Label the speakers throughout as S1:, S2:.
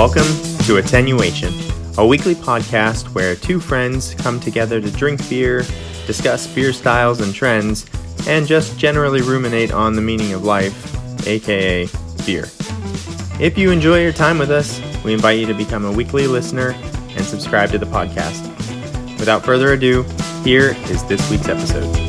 S1: Welcome to Attenuation, a weekly podcast where two friends come together to drink beer, discuss beer styles and trends, and just generally ruminate on the meaning of life, aka beer. If you enjoy your time with us, we invite you to become a weekly listener and subscribe to the podcast. Without further ado, here is this week's episode.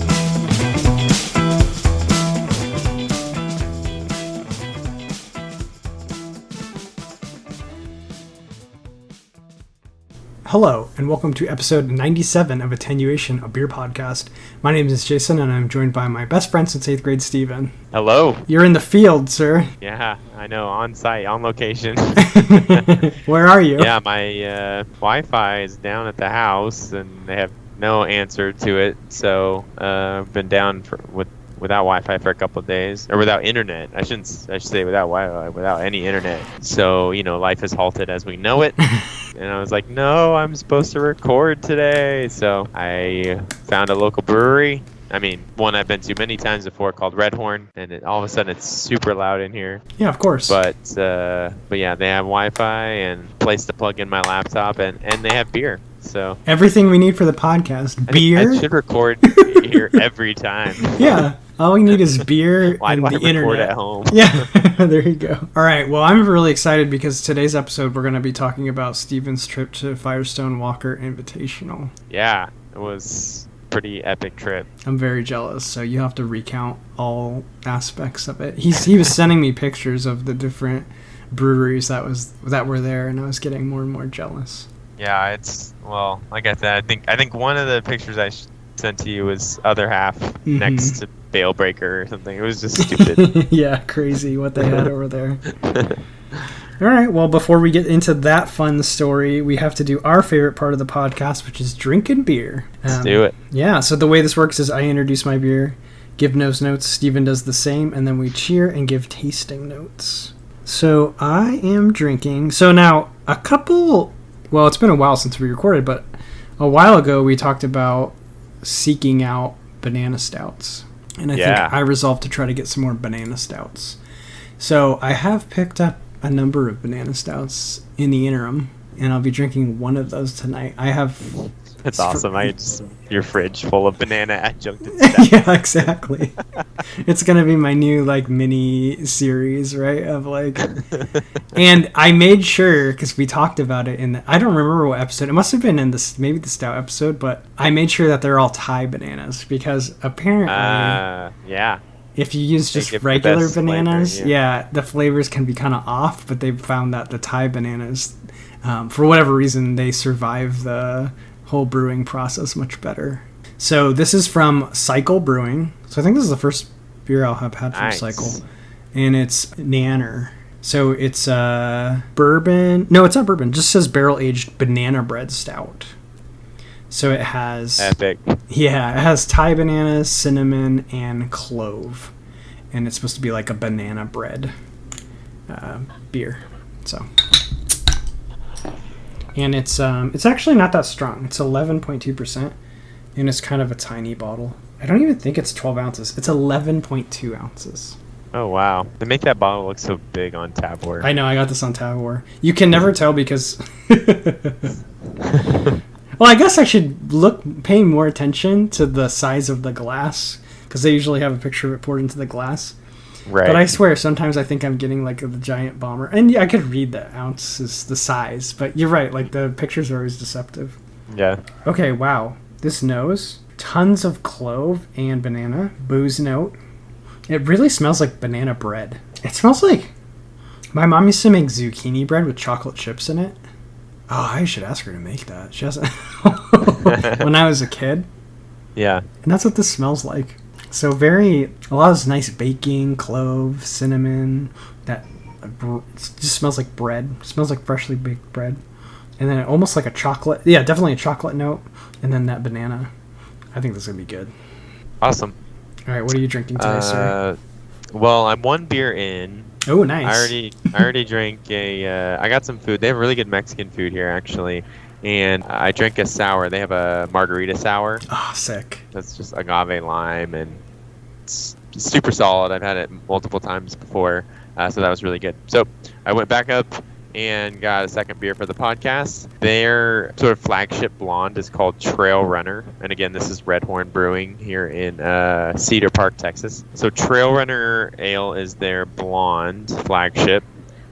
S2: Hello, and welcome to episode 97 of Attenuation, a beer podcast. My name is Jason, and I'm joined by my best friend since 8th grade, Steven.
S1: Hello.
S2: You're in the field, sir.
S1: Yeah, I know, on site, on location.
S2: Where are you?
S1: Yeah, my Wi-Fi is down at the house, and they have no answer to it, so I've been down without Wi-Fi for a couple of days, or without internet. I should say without Wi-Fi, without any internet. So, life has halted as we know it. And I was like, no, I'm supposed to record today. So I found a local brewery. I mean, one I've been to many times before called Red Horn, and all of a sudden it's super loud in here.
S2: Yeah, of course.
S1: But yeah, they have Wi-Fi and place to plug in my laptop, and they have beer. So
S2: everything we need for the podcast. Beer?
S1: I should record here every time.
S2: Yeah. All we need is beer and the internet.
S1: Record at home?
S2: Yeah, there you go. All right, well, I'm really excited because today's episode we're going to be talking about Steven's trip to Firestone Walker Invitational.
S1: Yeah, it was a pretty epic trip.
S2: I'm very jealous, so you have to recount all aspects of it. He was sending me pictures of the different breweries that were there, and I was getting more and more jealous.
S1: Yeah, like I said, I think one of the pictures I sent to you was other half next to Bale Breaker or something. It was just stupid.
S2: Yeah, crazy what they had over there. All right, well, before we get into that fun story, we have to do our favorite part of the podcast, which is drinking beer.
S1: Let's do it.
S2: Yeah, so the way this works is I introduce my beer, give notes, Steven does the same, and then we cheer and give tasting notes. So I am drinking. So now, it's been a while since we recorded, but a while ago we talked about seeking out banana stouts. And I think I resolved to try to get some more banana stouts. So I have picked up a number of banana stouts in the interim, and I'll be drinking one of those tonight. That's
S1: awesome. Your fridge full of banana adjuncted stouts.
S2: Yeah, exactly. It's going to be my new mini series, right? And I made sure, because we talked about it I don't remember what episode. It must have been in maybe the Stout episode, but I made sure that they're all Thai bananas, because apparently, if you use just regular bananas, flavor, the flavors can be kind of off, but they've found that the Thai bananas, for whatever reason, they survive the whole brewing process much better. So this is from Cycle Brewing. So I think this is the first beer I'll have had from Cycle. And it's Naaner. So it's bourbon. No, it's not bourbon. It just says barrel-aged banana bread stout. So it has...
S1: Epic.
S2: Yeah, it has Thai bananas, cinnamon, and clove. And it's supposed to be like a banana bread beer. So... And it's actually not that strong. It's 11.2%, and it's kind of a tiny bottle. I don't even think it's 12 ounces. It's 11.2 ounces.
S1: Oh, wow. They make that bottle look so big on Tabor.
S2: I know. I got this on Tabor. You can never tell because... Well, I guess I should pay more attention to the size of the glass, because they usually have a picture of it poured into the glass.
S1: Right.
S2: But I swear, sometimes I think I'm getting the giant bomber. And I could read the ounces, the size. But you're right, the pictures are always deceptive.
S1: Yeah. Okay,
S2: wow. This nose, tons of clove and banana, booze note. It really smells like banana bread. It smells like... My mom used to make zucchini bread with chocolate chips in it. Oh, I should ask her to make that. She hasn't... When I was a kid.
S1: Yeah.
S2: And that's what this smells like. So a lot of this nice baking, clove, cinnamon, it just smells like bread. It smells like freshly baked bread. And then almost like a chocolate, definitely a chocolate note. And then that banana. I think this is going to be good.
S1: Awesome.
S2: All right, what are you drinking today, sir?
S1: Well, I'm one beer in.
S2: Oh, nice.
S1: I already drank I got some food. They have really good Mexican food here, actually. And I drank a sour. They have a margarita sour.
S2: Oh, sick.
S1: That's just agave lime, and it's super solid. I've had it multiple times before, so that was really good. So I went back up and got a second beer for the podcast. Their sort of flagship blonde is called Trail Runner. And again, this is Red Horn Brewing here in Cedar Park, Texas. So Trail Runner Ale is their blonde flagship.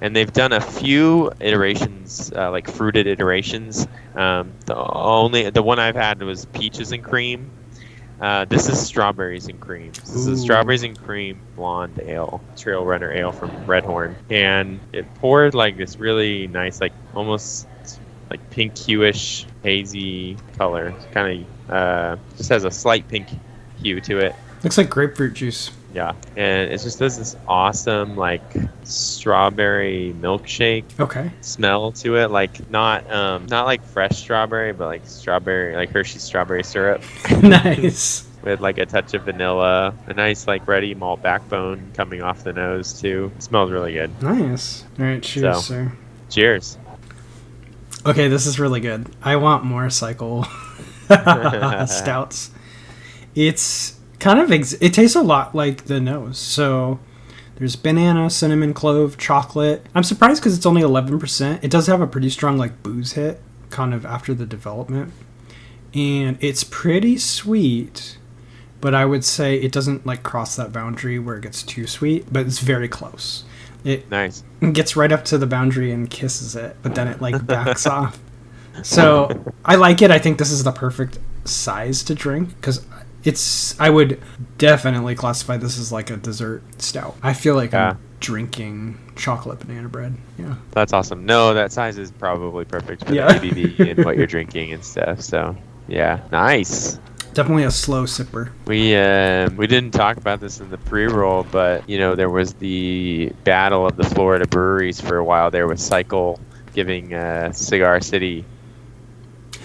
S1: And they've done a few iterations, like fruited iterations. The one I've had was peaches and cream. This is strawberries and cream. This is strawberries and cream blonde ale, Trail Runner Ale from Red Horn. And it poured like this really nice, like almost like pink hueish, hazy color. Kind of just has a slight pink hue to it.
S2: Looks like grapefruit juice.
S1: Yeah, and it just does this awesome like strawberry milkshake smell to it, like not like fresh strawberry, but like strawberry, like Hershey's strawberry syrup.
S2: Nice.
S1: With like a touch of vanilla, a nice like ready malt backbone coming off the nose too. It smells really good.
S2: Nice. All right, cheers, sir.
S1: Cheers.
S2: Okay, this is really good. I want more cycle stouts. It's kind of it tastes a lot like the nose. So there's banana, cinnamon, clove, chocolate. I'm surprised because it's only 11%. It does have a pretty strong like booze hit kind of after the development, and it's pretty sweet, but I would say it doesn't like cross that boundary where it gets too sweet, but it's very close. It
S1: nice.
S2: Gets right up to the boundary and kisses it, but then it like backs off. So I like it. I think this is the perfect size to drink because I would definitely classify this as like a dessert stout. I feel like I'm drinking chocolate banana bread. Yeah.
S1: That's awesome. No, that size is probably perfect for the ABV and what you're drinking and stuff. So, yeah. Nice.
S2: Definitely a slow sipper.
S1: We didn't talk about this in the pre-roll, but, there was the battle of the Florida breweries for a while there with Cycle giving Cigar City...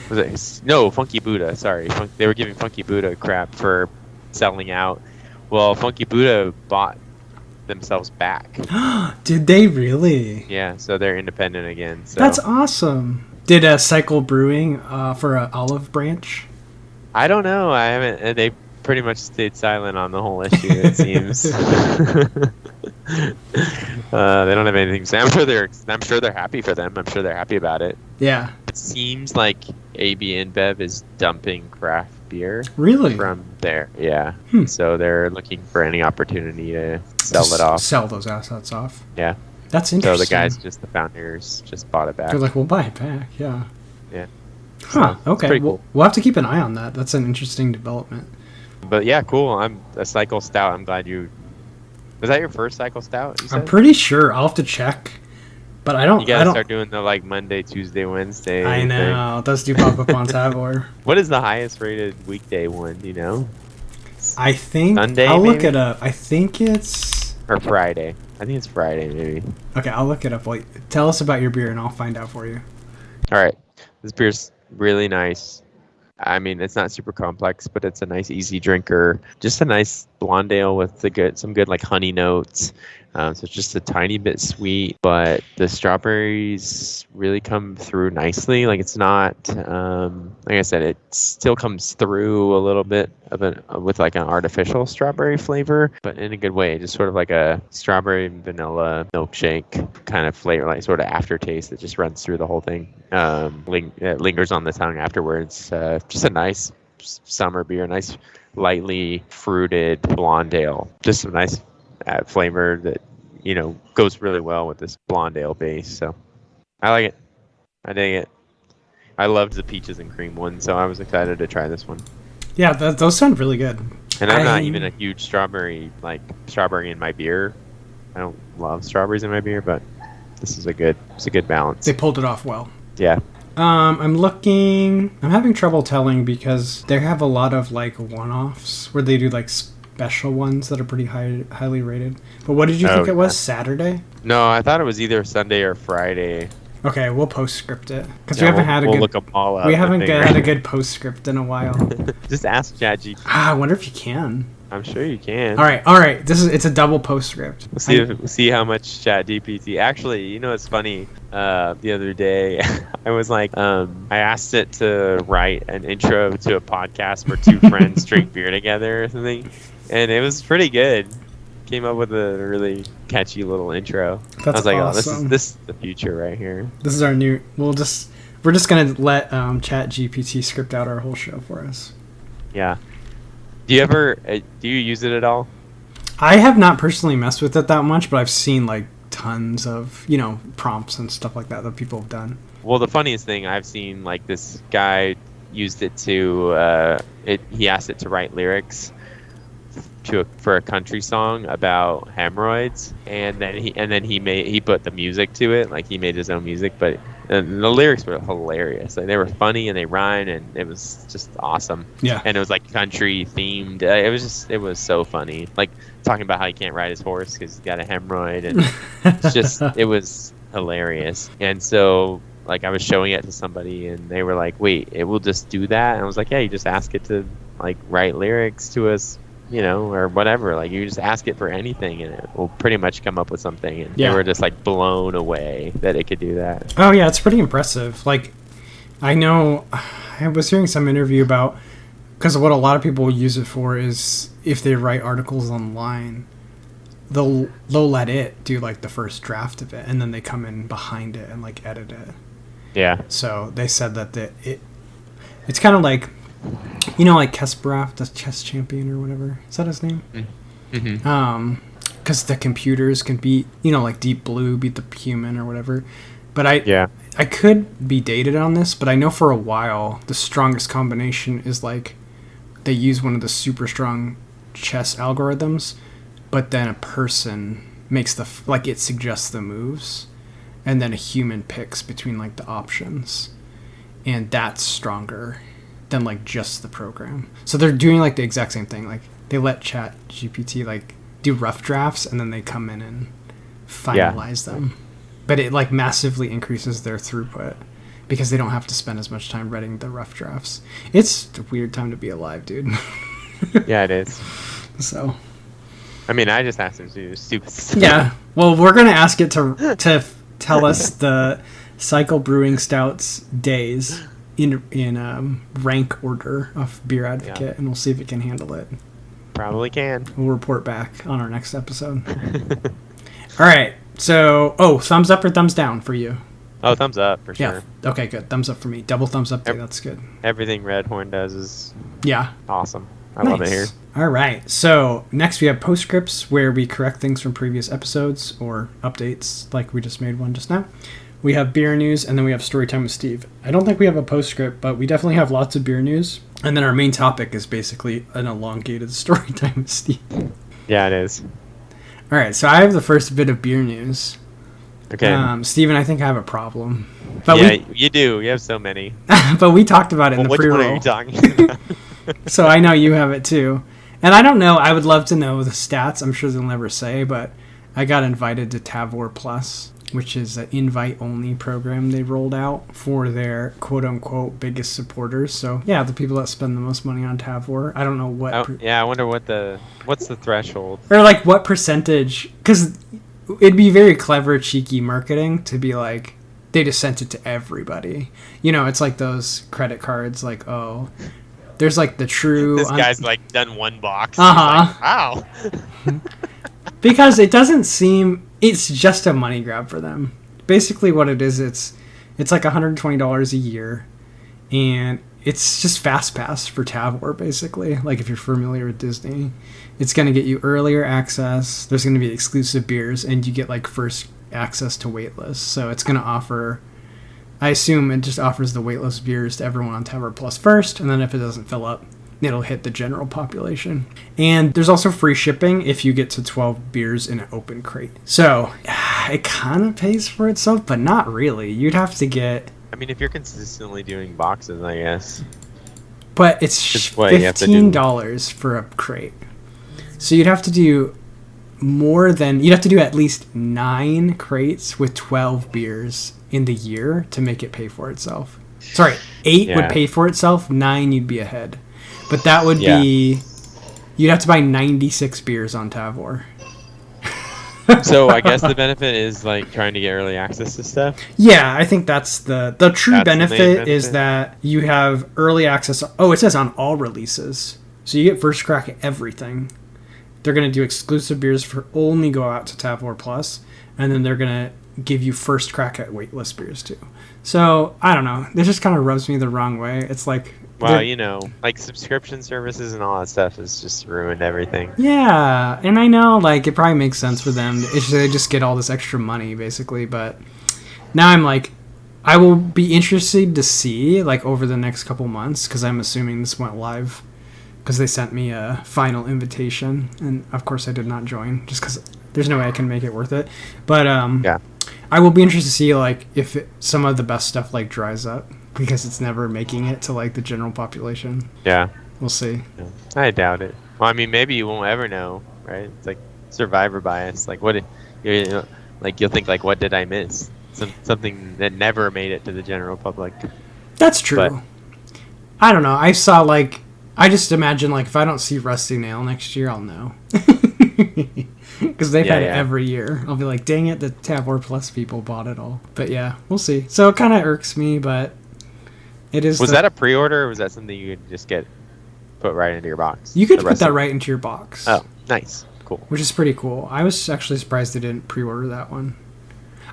S1: Funky Buddha, sorry. They were giving Funky Buddha crap for selling out. Well, Funky Buddha bought themselves back.
S2: Did they really?
S1: Yeah, so they're independent again. So.
S2: That's awesome. Did Cycle Brewing for an olive branch?
S1: I don't know. I haven't. They pretty much stayed silent on the whole issue, it seems. They don't have anything to say. I'm sure they're happy for them. I'm sure they're happy about it.
S2: Yeah.
S1: It seems like AB InBev is dumping craft beer.
S2: Really?
S1: From there, yeah. So they're looking for any opportunity to sell it off.
S2: Sell those assets off.
S1: Yeah.
S2: That's interesting.
S1: So the founders, just bought it back.
S2: They're like, we'll buy it back. Yeah.
S1: Yeah.
S2: Huh.
S1: So,
S2: okay. Cool. We'll have to keep an eye on that. That's an interesting development.
S1: But yeah, cool. I'm a Cycle Stout. I'm glad you... Was that your first Cycle Stout?
S2: I'm pretty sure. I'll have to check. But I don't...
S1: You gotta start doing the like Monday, Tuesday, Wednesday.
S2: I know. Those do pop up on Tavor.
S1: What is the highest rated weekday one? Do you know?
S2: I think...
S1: Sunday,
S2: I'll
S1: maybe?
S2: look it up. I think it's...
S1: Or Friday. I think it's Friday, maybe.
S2: Okay, I'll look it up. Wait, tell us about your beer and I'll find out for you.
S1: All right. This beer's really nice. I mean, it's not super complex, but it's a nice, easy drinker. Just a nice blonde ale with some good like honey notes. So it's just a tiny bit sweet, but the strawberries really come through nicely. Like it's not, like I said, it still comes through a little bit with like an artificial strawberry flavor, but in a good way. Just sort of like a strawberry and vanilla milkshake kind of flavor, like sort of aftertaste that just runs through the whole thing. It lingers on the tongue afterwards. Just a nice summer beer, nice lightly fruited blonde ale. Just some nice flavor that goes really well with this blonde ale base. So I like it. I dig it. I loved the peaches and cream one, so I was excited to try this one.
S2: Yeah, those sound really good.
S1: And I'm not even a huge strawberry in my beer. I don't love strawberries in my beer, but this is a good balance.
S2: They pulled it off well.
S1: Yeah.
S2: I'm having trouble telling because they have a lot of like one-offs where they do like special ones that are pretty highly rated. But what did you think it was? Saturday?
S1: No, I thought it was either Sunday or Friday.
S2: Okay, we'll postscript it because we haven't had a good.
S1: Look them all up.
S2: We haven't had a good postscript in a while.
S1: Just ask ChatGPT.
S2: I wonder if you can.
S1: I'm sure you can.
S2: All right. It's a double postscript.
S1: We'll see how much ChatGPT. Actually, it's funny. The other day, I was like, I asked it to write an intro to a podcast where two friends drink beer together or something, and it was pretty good. came up with a really catchy little intro. I
S2: That's
S1: was like,
S2: awesome.
S1: oh, this is the future right here.
S2: This is our new. We're just gonna let Chat GPT script out our whole show for us.
S1: Yeah. Do you use it at all?
S2: I have not personally messed with it that much, but I've seen like tons of prompts and stuff like that people have done.
S1: Well, the funniest thing I've seen, like this guy used it to he asked it to write lyrics for a country song about hemorrhoids, and then he put the music to it, like he made his own music, but the lyrics were hilarious. Like they were funny and they rhymed, and it was just awesome.
S2: Yeah.
S1: And it was like country themed. It was so funny. Like talking about how he can't ride his horse because he's got a hemorrhoid, and it was hilarious. And so like I was showing it to somebody, and they were like, "Wait, it will just do that?" And I was like, "Yeah, you just ask it to like write lyrics to us." Or whatever. Like you just ask it for anything, and it will pretty much come up with something. And they were just like blown away that it could do that.
S2: Oh yeah, it's pretty impressive. Like, I know I was hearing some interview about because what a lot of people use it for is if they write articles online, they'll let it do like the first draft of it, and then they come in behind it and like edit it.
S1: Yeah.
S2: So they said that it's kind of like. Like Kasparov, the chess champion or whatever. Is that his name?
S1: Mm-hmm.
S2: Because the computers can beat, like Deep Blue beat the human or whatever. But I could be dated on this, but I know for a while the strongest combination is like they use one of the super strong chess algorithms, but then a person makes it suggests the moves, and then a human picks between like the options, and that's stronger than like just the program. So they're doing like the exact same thing. Like they let Chat GPT like do rough drafts, and then they come in and finalize them. But it like massively increases their throughput because they don't have to spend as much time writing the rough drafts. It's a weird time to be alive, dude.
S1: Yeah, it is.
S2: So
S1: I mean, I just asked him to do stupid stuff.
S2: Yeah. Well, we're gonna ask it to tell us the Cycle Brewing Stouts days in rank order of Beer Advocate, and we'll see if it can handle it.
S1: Probably can.
S2: We'll report back on our next episode. All right. So, thumbs up or thumbs down for you?
S1: Oh, thumbs up for
S2: Yeah.
S1: sure.
S2: Okay, good. Thumbs up for me. Double thumbs up. That's good.
S1: Everything Red Horn does is awesome. I love it here.
S2: All right. So next we have postscripts where we correct things from previous episodes or updates, like we just made one just now. We have beer news, and then we have story time with Steve. I don't think we have a postscript, but we definitely have lots of beer news. And then our main topic is basically an elongated story time with Steve.
S1: Yeah, it is.
S2: All right, so I have the first bit of beer news.
S1: Okay.
S2: Steven, I think I have a problem. But
S1: you do. You have so many.
S2: But we talked about it in the pre-roll.
S1: Which one are you talking about?
S2: So I know you have it too. And I don't know. I would love to know the stats. I'm sure they'll never say, but I got invited to Tavor Plus, which is an invite-only program they rolled out for their quote-unquote biggest supporters. So, yeah, the people that spend the most money on Tavor. I don't know what...
S1: I wonder what's the threshold?
S2: Or, like, what percentage... Because it'd be very clever, cheeky marketing to be like, they just sent it to everybody. It's like those credit cards, like, oh... There's, like, the true...
S1: This guy's, like, done one box.
S2: Uh-huh.
S1: Like, wow.
S2: Because it doesn't seem... It's just a money grab for them. Basically what it is, it's like $120 a year. And it's just Fast Pass for Tavor, basically. Like, if you're familiar with Disney. It's going to get you earlier access. There's going to be exclusive beers. And you get, like, first access to waitlist. So it's going to offer... I assume it just offers the waitlist beers to everyone on Tavor Plus first, and then if it doesn't fill up, it'll hit the general population. And there's also free shipping if you get to 12 beers in an open crate. So it kind of pays for itself, but not really. You'd have to get...
S1: I mean, if you're consistently doing boxes, I guess.
S2: But it's $15 for a crate. So you'd have to do you'd have to do at least 9 crates with 12 beers in the year to make it pay for itself. Sorry, 8 would pay for itself, 9 you'd be ahead. But that would be... You'd have to buy 96 beers on Tavor.
S1: So I guess the benefit is like trying to get early access to stuff?
S2: Yeah, I think that's the true benefit is that you have early access... Oh, it says on all releases. So you get first crack at everything. they're going to do exclusive beers for only go out to Tavour Plus, and then they're going to give you first crack at waitlist beers too. So I don't know. This just kind of rubs me the wrong way. It's like,
S1: well, like subscription services and all that stuff has just ruined everything.
S2: Yeah, and I know like it probably makes sense for them. They just get all this extra money basically, but now I'm like, I will be interested to see like over the next couple months, because I'm assuming this went live because they sent me a final invitation, and of course I did not join just because there's no way I can make it worth it. But
S1: yeah,
S2: I will be interested to see like if some of the best stuff like dries up because it's never making it to like the general population.
S1: Yeah,
S2: we'll see.
S1: Yeah. I doubt it. Well, I mean, maybe you won't ever know, right? It's like survivor bias. Like you'll think like, what did I miss? Something that never made it to the general public.
S2: That's true. But I don't know. I just imagine like if I don't see Rusty Nail next year, I'll know. Because they've had it every year. I'll be like, dang it, the Tavour Plus people bought it all. But yeah, we'll see. So it kind of irks me, but it is.
S1: Was that a pre-order, or was that something you could just put right into your box?
S2: You could put that right into your box.
S1: Oh, nice. Cool.
S2: Which is pretty cool. I was actually surprised they didn't pre-order that one.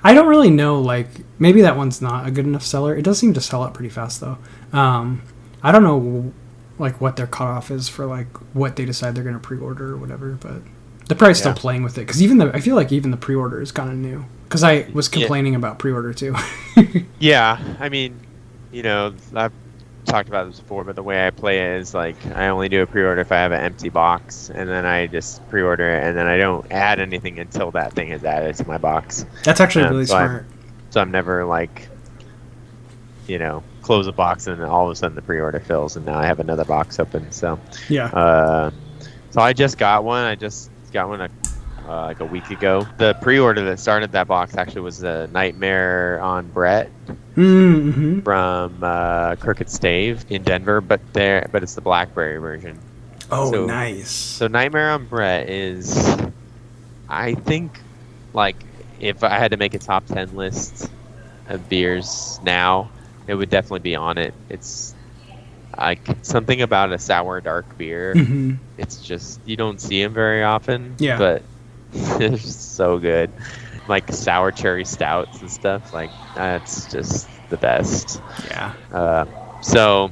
S2: I don't really know, like, maybe that one's not a good enough seller. It does seem to sell out pretty fast, though. I don't know, like, what their cutoff is for, like, what they decide they're going to pre-order or whatever, but they're probably still playing with it. Because I feel like even the pre-order is kind of new. Because I was complaining about pre-order, too.
S1: Yeah, I mean, I've talked about this before, but the way I play it is, like, I only do a pre-order if I have an empty box, and then I just pre-order it, and then I don't add anything until that thing is added to my box.
S2: That's actually really smart.
S1: So I'm never, like, close a box, and then all of a sudden the pre-order fills, and now I have another box open. So
S2: yeah.
S1: So I just got one. I just got one like a week ago. The pre-order that started that box actually was a Nightmare on Brett from Crooked Stave in Denver, but it's the blackberry version.
S2: Oh, nice.
S1: So Nightmare on Brett is, I think, like, if I had to make a top 10 list of beers now, it would definitely be on it. It's like something about a sour dark beer.
S2: Mm-hmm.
S1: It's just, you don't see them very often.
S2: Yeah.
S1: But they're just so good. Like sour cherry stouts and stuff. Like, that's just the best.
S2: Yeah.
S1: So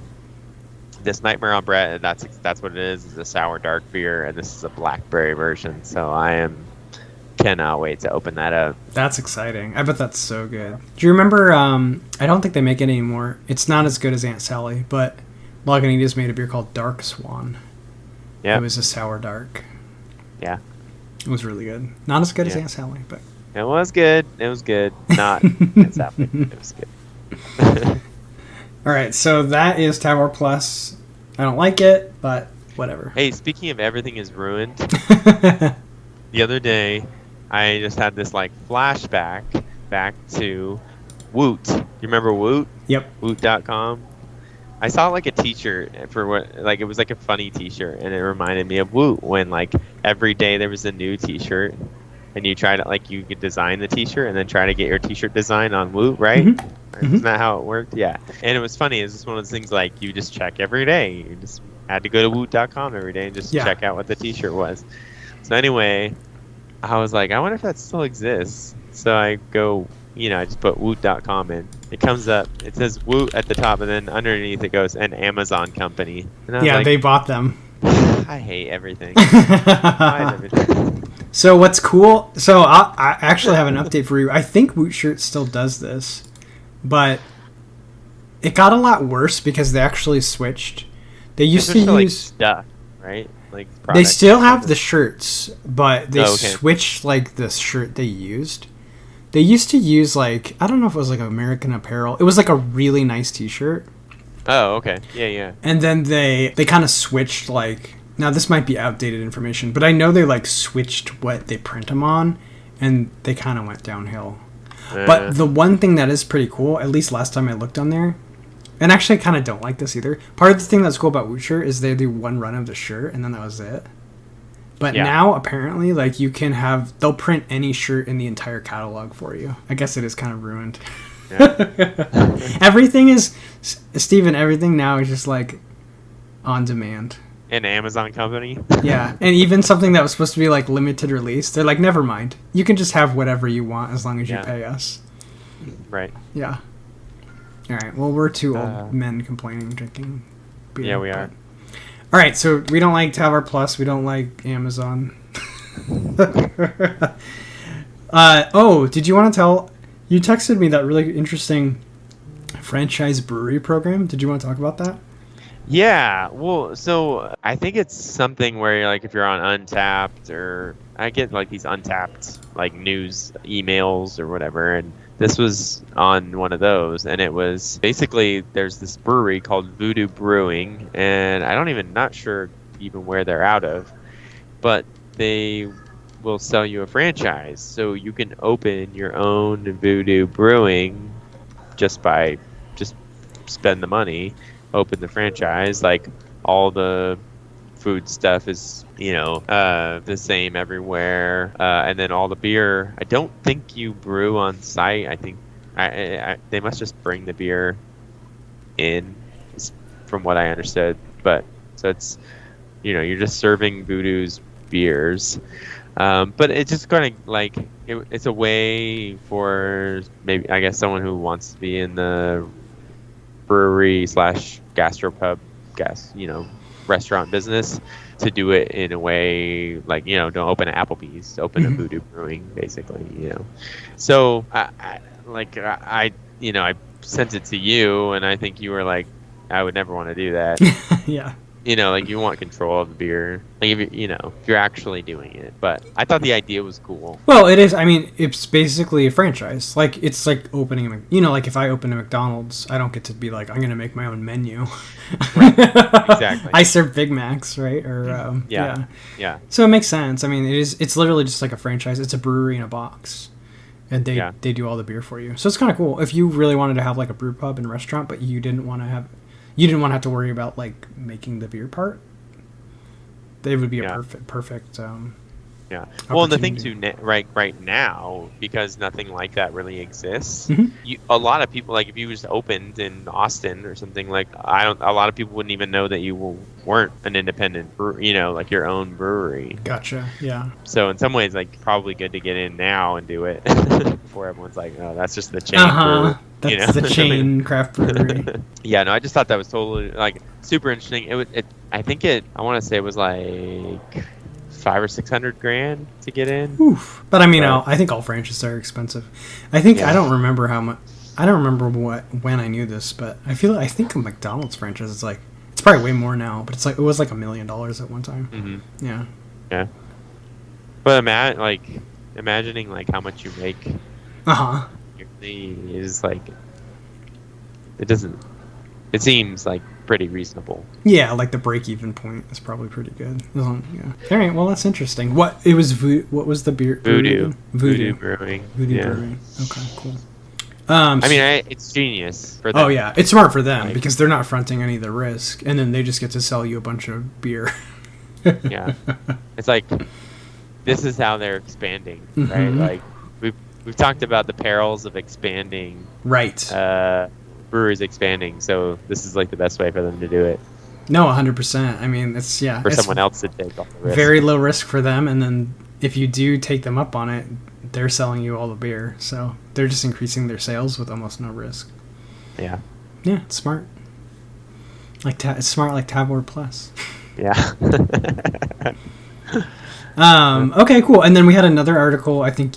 S1: this Nightmare on Brett, that's what it is. It's a sour dark beer, and this is a blackberry version. So cannot wait to open that up.
S2: That's exciting. I bet that's so good. Do you remember, I don't think they make it anymore. It's not as good as Aunt Sally, but Lagunitas made a beer called Dark Swan. Yeah. It was a sour dark.
S1: Yeah.
S2: It was really good. Not as good as Aunt Sally, but...
S1: It was good. Not Aunt Sally. It was good.
S2: All right, so that is Tavour Plus. I don't like it, but whatever.
S1: Hey, speaking of everything is ruined, the other day, I just had this like flashback back to Woot. You remember Woot?
S2: Yep.
S1: Woot.com. I saw like a t-shirt for it was like a funny t-shirt, and it reminded me of Woot when like every day there was a new t-shirt, and you try to like you could design the t-shirt and then try to get your t-shirt design on Woot, right? Mm-hmm. Isn't that how it worked? Yeah. And it was funny. It's just one of those things like you just check every day. You just had to go to Woot.com every day and just check out what the t-shirt was. So anyway, I was like, I wonder if that still exists. So I go, I just put Woot.com in. It comes up. It says Woot at the top, and then underneath it goes an Amazon company. And
S2: yeah, like, they bought them.
S1: I hate everything. I hate everything.
S2: So what's cool? So I actually have an update for you. I think Woot Shirt still does this, but it got a lot worse because they actually switched. They used to use
S1: like stuff, right? Like
S2: they still have the shirts, but they switched like the shirt they used. They used to use like, I don't know if it was like American Apparel. It was like a really nice t-shirt.
S1: Oh, okay. Yeah.
S2: And then they kind of switched like, now this might be outdated information, but I know they like switched what they print them on, and they kind of went downhill. But the one thing that is pretty cool, at least last time I looked on there, and actually I kind of don't like this either. Part of the thing that's cool about Woot Shirt is they do one run of the shirt, and then that was it. But now, apparently, like, they'll print any shirt in the entire catalog for you. I guess it is kind of ruined. Yeah. Everything now is just, like, on demand.
S1: An Amazon company.
S2: Yeah, and even something that was supposed to be like limited release, they're like, never mind. You can just have whatever you want as long as you
S1: Yeah.
S2: pay us.
S1: Right.
S2: Yeah. All right. Well, we're two
S1: Uh,
S2: old men complaining, drinking beer.
S1: Yeah, we are.
S2: All right. So we don't like Tower Plus. We don't like Amazon. Oh, did you want to tell? You texted me that really interesting franchise brewery program. Did you want to talk about that?
S1: Yeah, well, so I think it's something where like if you're on Untapped, or I get like these Untapped like news emails or whatever, and this was on one of those, and it was basically there's this brewery called Voodoo Brewing, and I don't even not sure even where they're out of, but they will sell you a franchise, so you can open your own Voodoo Brewing just spend the money, open the franchise. Like all the food stuff is the same everywhere, and then all the beer. I don't think you brew on site. I think they must just bring the beer in, from what I understood. But so it's you're just serving Voodoo's beers. But it's just kind of like it's a way for maybe I guess someone who wants to be in the brewery slash gastropub restaurant business to do it in a way like don't open an Applebee's, open a Voodoo Brewing basically. So I sent it to you, and I think you were like, I would never want to do that.
S2: Yeah.
S1: Like you want control of the beer, like if you're actually doing it. But I thought the idea was cool.
S2: Well, it is. I mean, it's basically a franchise. Like it's like opening like if I open a McDonald's, I don't get to be like, I'm going to make my own menu.
S1: Right. Exactly.
S2: I serve Big Macs, right? Or
S1: yeah.
S2: So it makes sense. I mean, it's literally just like a franchise. It's a brewery in a box, and they do all the beer for you. So it's kind of cool. If you really wanted to have like a brew pub and restaurant, but you didn't want to have to worry about like making the beer part, they would be a perfect
S1: yeah. Well, and the thing too, right now, because nothing like that really exists, a lot of people, like if you just opened in Austin or something, like a lot of people wouldn't even know that you weren't an independent like your own brewery.
S2: Gotcha. Yeah.
S1: So in some ways, like probably good to get in now and do it before everyone's like, oh, that's just the chain brewery.
S2: That's the chain craft brewery.
S1: Yeah, no, I just thought that was totally like super interesting. I want to say it was like $500,000 or $600,000 to get in.
S2: Oof. But I mean, I think all franchises are expensive. I think I don't remember how much. I don't remember when I knew this, but I think a McDonald's franchise is like, it's probably way more now, but it was like $1 million at one time.
S1: Mm-hmm.
S2: Yeah.
S1: Yeah. But imagining like how much you make. Is like it seems like pretty reasonable.
S2: Yeah, like the break-even point is probably pretty good. Yeah. All right, well that's interesting. What was the beer?
S1: Voodoo Brewing.
S2: Voodoo Brewing. Okay, cool.
S1: It's genius for them.
S2: Oh yeah, it's smart for them because they're not fronting any of the risk, and then they just get to sell you a bunch of beer.
S1: Yeah, it's like this is how they're expanding, right? Like we've talked about the perils of expanding,
S2: right?
S1: Breweries expanding, so this is like the best way for them to do it.
S2: No, 100%. I mean, it's
S1: someone else to take all the risk.
S2: Very low risk for them, and then if you do take them up on it, they're selling you all the beer, so they're just increasing their sales with almost no risk.
S1: Yeah.
S2: Yeah, it's smart. It's smart like Tabor Plus.
S1: Yeah.
S2: Okay, cool. And then we had another article, I think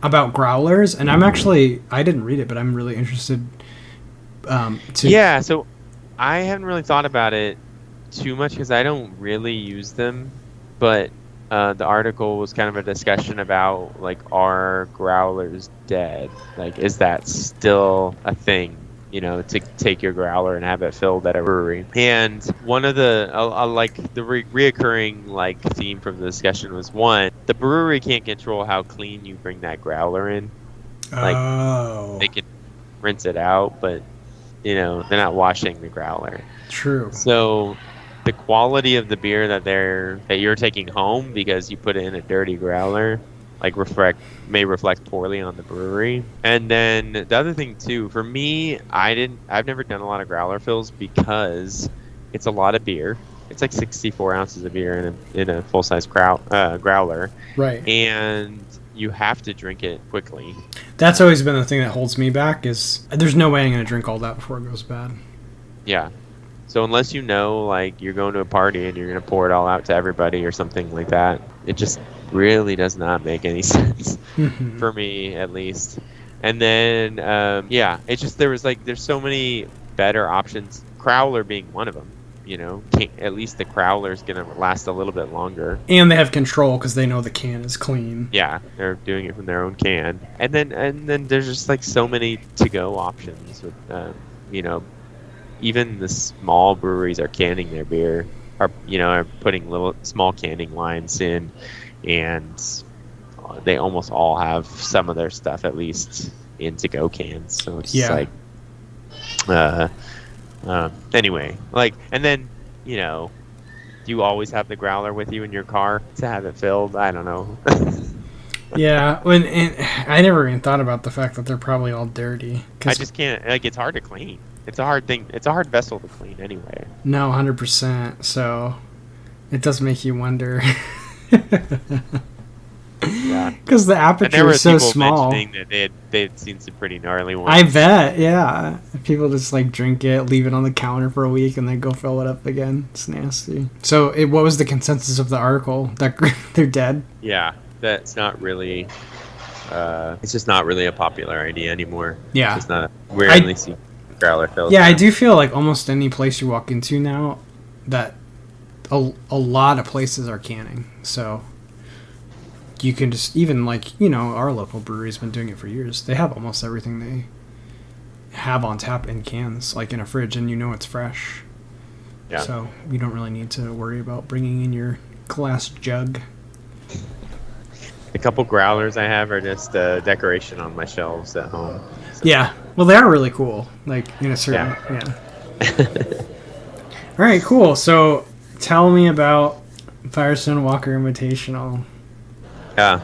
S2: about growlers, and I didn't read it, but I'm really interested.
S1: Yeah, so I haven't really thought about it too much because I don't really use them, but the article was kind of a discussion about like, are growlers dead? Like, is that still a thing? To take your growler and have it filled at a brewery. And one of the reoccurring like theme from the discussion was the brewery can't control how clean you bring that growler in. Like, they can rinse it out, but they're not washing the growler.
S2: True.
S1: So the quality of the beer that you're taking home because you put it in a dirty growler may reflect poorly on the brewery. And then the other thing too, for me, I've never done a lot of growler fills because it's a lot of beer. it's like 64 ounces of beer in a full size growler,
S2: Right.
S1: and you have to drink it quickly.
S2: That's always been the thing that holds me back is there's no way I'm going to drink all that before it goes bad.
S1: Yeah. So unless you know, like, you're going to a party and you're going to pour it all out to everybody or something like that, it just really does not make any sense for me, at least. And then, yeah, it's just there's so many better options. Crowler being one of them. You know, at least the Crowler's going to last a little bit longer.
S2: And they have control because they know the can is clean.
S1: Yeah, they're doing it from their own can. And then there's just like so many to-go options with, you know, even the small breweries are canning their beer, are putting little small canning lines in, and they almost all have some of their stuff at least in to-go cans. So it's like, anyway, like, and then, you know, do you always have the growler with you in your car to have it filled? I don't know.
S2: Yeah, and I never even thought about the fact that they're probably all dirty.
S1: I just can't, like, it's hard to clean. It's a hard thing. It's a hard vessel to clean anyway.
S2: No, 100%. So it does make you wonder.
S1: Yeah.
S2: Because the aperture is so small.
S1: Mentioning that they'd seen some pretty gnarly ones.
S2: I bet, yeah. People just like drink it, leave it on the counter for a week, and then go fill it up again. It's nasty. So, what was the consensus of the article? That they're dead?
S1: Yeah, that's not really. It's just not really a popular idea anymore.
S2: Yeah,
S1: it's not. Rarely see growler fills.
S2: Yeah, I do feel like almost any place you walk into now, that a lot of places are canning. So. You can just, even like, you know, our local brewery's been doing it for years. They have almost everything they have on tap in cans, like in a fridge, and you know it's fresh. Yeah. So you don't really need to worry about bringing in your glass jug.
S1: The couple growlers I have are just decoration on my shelves at home. So.
S2: Yeah. Well, they are really cool. Like, in a certain... Yeah. All right, cool. So tell me about Firestone Walker Invitational.
S1: Yeah.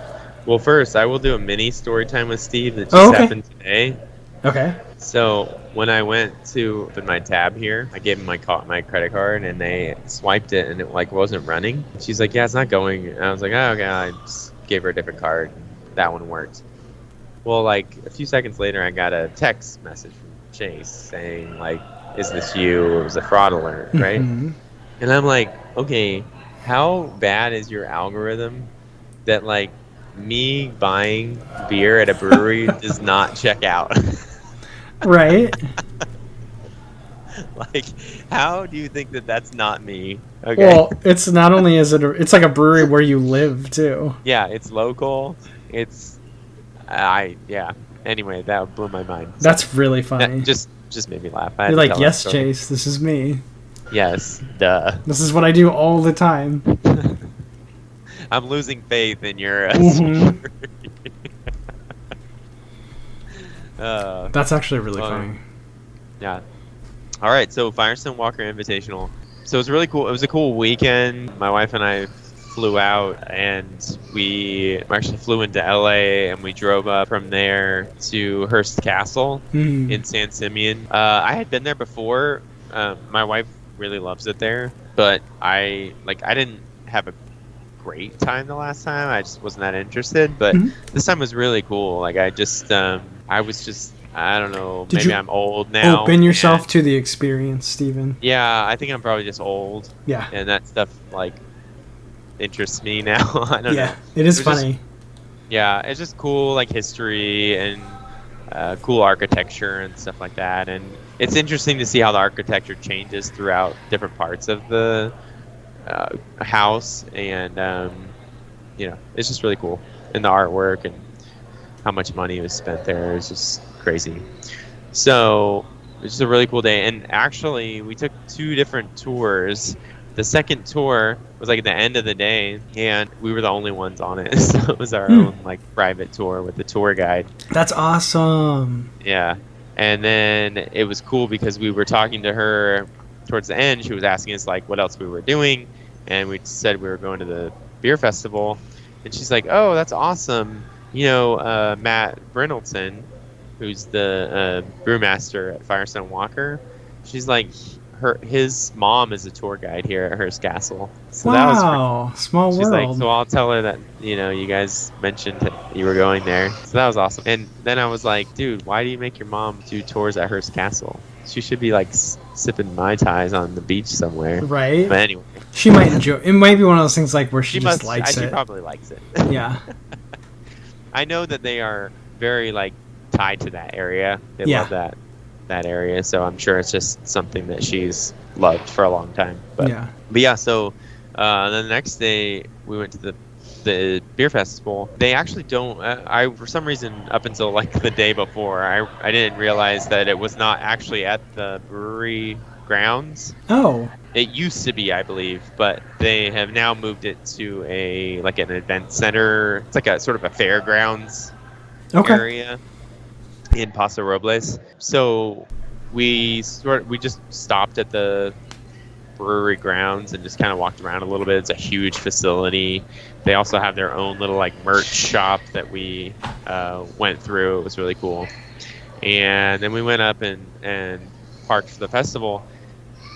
S1: Well, first, I will do a mini story time with Steve that just happened today.
S2: Okay.
S1: So when I went to open my tab here, I gave him my credit card, and they swiped it, and it like wasn't running. She's like, "Yeah, it's not going." And I was like, "Oh, okay." I just gave her a different card. That one worked. Well, like a few seconds later, I got a text message from Chase saying, like, "Is this you?" It was a fraud alert, right? Mm-hmm. And I'm like, "Okay, how bad is your algorithm that like me buying beer at a brewery does not check out?"
S2: Right.
S1: Like, how do you think that that's not me? Okay.
S2: Well, it's not only it's like a brewery where you live too.
S1: Yeah, it's local. It's yeah. Anyway, that blew my mind. So
S2: that's really funny.
S1: That just made me laugh.
S2: You're like, "Yes, Chase, this is me."
S1: Yes, duh.
S2: This is what I do all the time.
S1: I'm losing faith in your
S2: that's actually really funny.
S1: Yeah. All right, so Firestone Walker Invitational. So it was really cool. It was a cool weekend. My wife and I flew out, and we actually flew into LA, and we drove up from there to Hearst Castle in San Simeon. I had been there before. My wife really loves it there, but I didn't have a great time the last time. I just wasn't that interested, but this time was really cool. Like I was just I don't know, maybe I'm old now.
S2: Open yourself to the experience, Steven.
S1: Yeah, I think I'm probably just old.
S2: Yeah.
S1: And that stuff like interests me now. I don't know.
S2: Yeah, it is funny.
S1: It's just cool, like history and cool architecture and stuff like that. And it's interesting to see how the architecture changes throughout different parts of the house, and it's just really cool. And the artwork and how much money was spent there is just crazy. So it's just a really cool day. And actually, we took 2 different tours. The second tour was like at the end of the day, and we were the only ones on it. So it was our own like private tour with the tour guide.
S2: That's awesome.
S1: Yeah. And then it was cool because we were talking to her towards the end. She was asking us like what else we were doing, and we said we were going to the beer festival. And she's like, "Oh, that's awesome. You know, Matt Brindleton, who's the brewmaster at Firestone Walker, she's like, his mom is a tour guide here at Hearst Castle. So that was pretty.
S2: Wow, small
S1: She's like,
S2: world.
S1: so I'll tell her that, you guys mentioned that you were going there. So that was awesome. And then I was like, dude, why do you make your mom do tours at Hearst Castle? She should be like sipping Mai Tais on the beach somewhere.
S2: Right?
S1: But anyway,
S2: She might enjoy. It might be one of those things like where she just
S1: must.
S2: likes
S1: She
S2: it.
S1: probably likes it.
S2: Yeah.
S1: I know that they are very like tied to that area. They
S2: Yeah.
S1: love that area. So I'm sure it's just something that she's loved for a long time. But yeah. So then the next day we went to the beer festival. They actually don't. I for some reason up until like the day before, I didn't realize that it was not actually at the brewery grounds.
S2: Oh.
S1: It used to be, I believe, but they have now moved it to an event center. It's like a sort of a fairgrounds area in Paso Robles. So we just stopped at the brewery grounds and just kind of walked around a little bit. It's a huge facility. They also have their own little like merch shop that we went through. It was really cool. And then we went up and parked for the festival.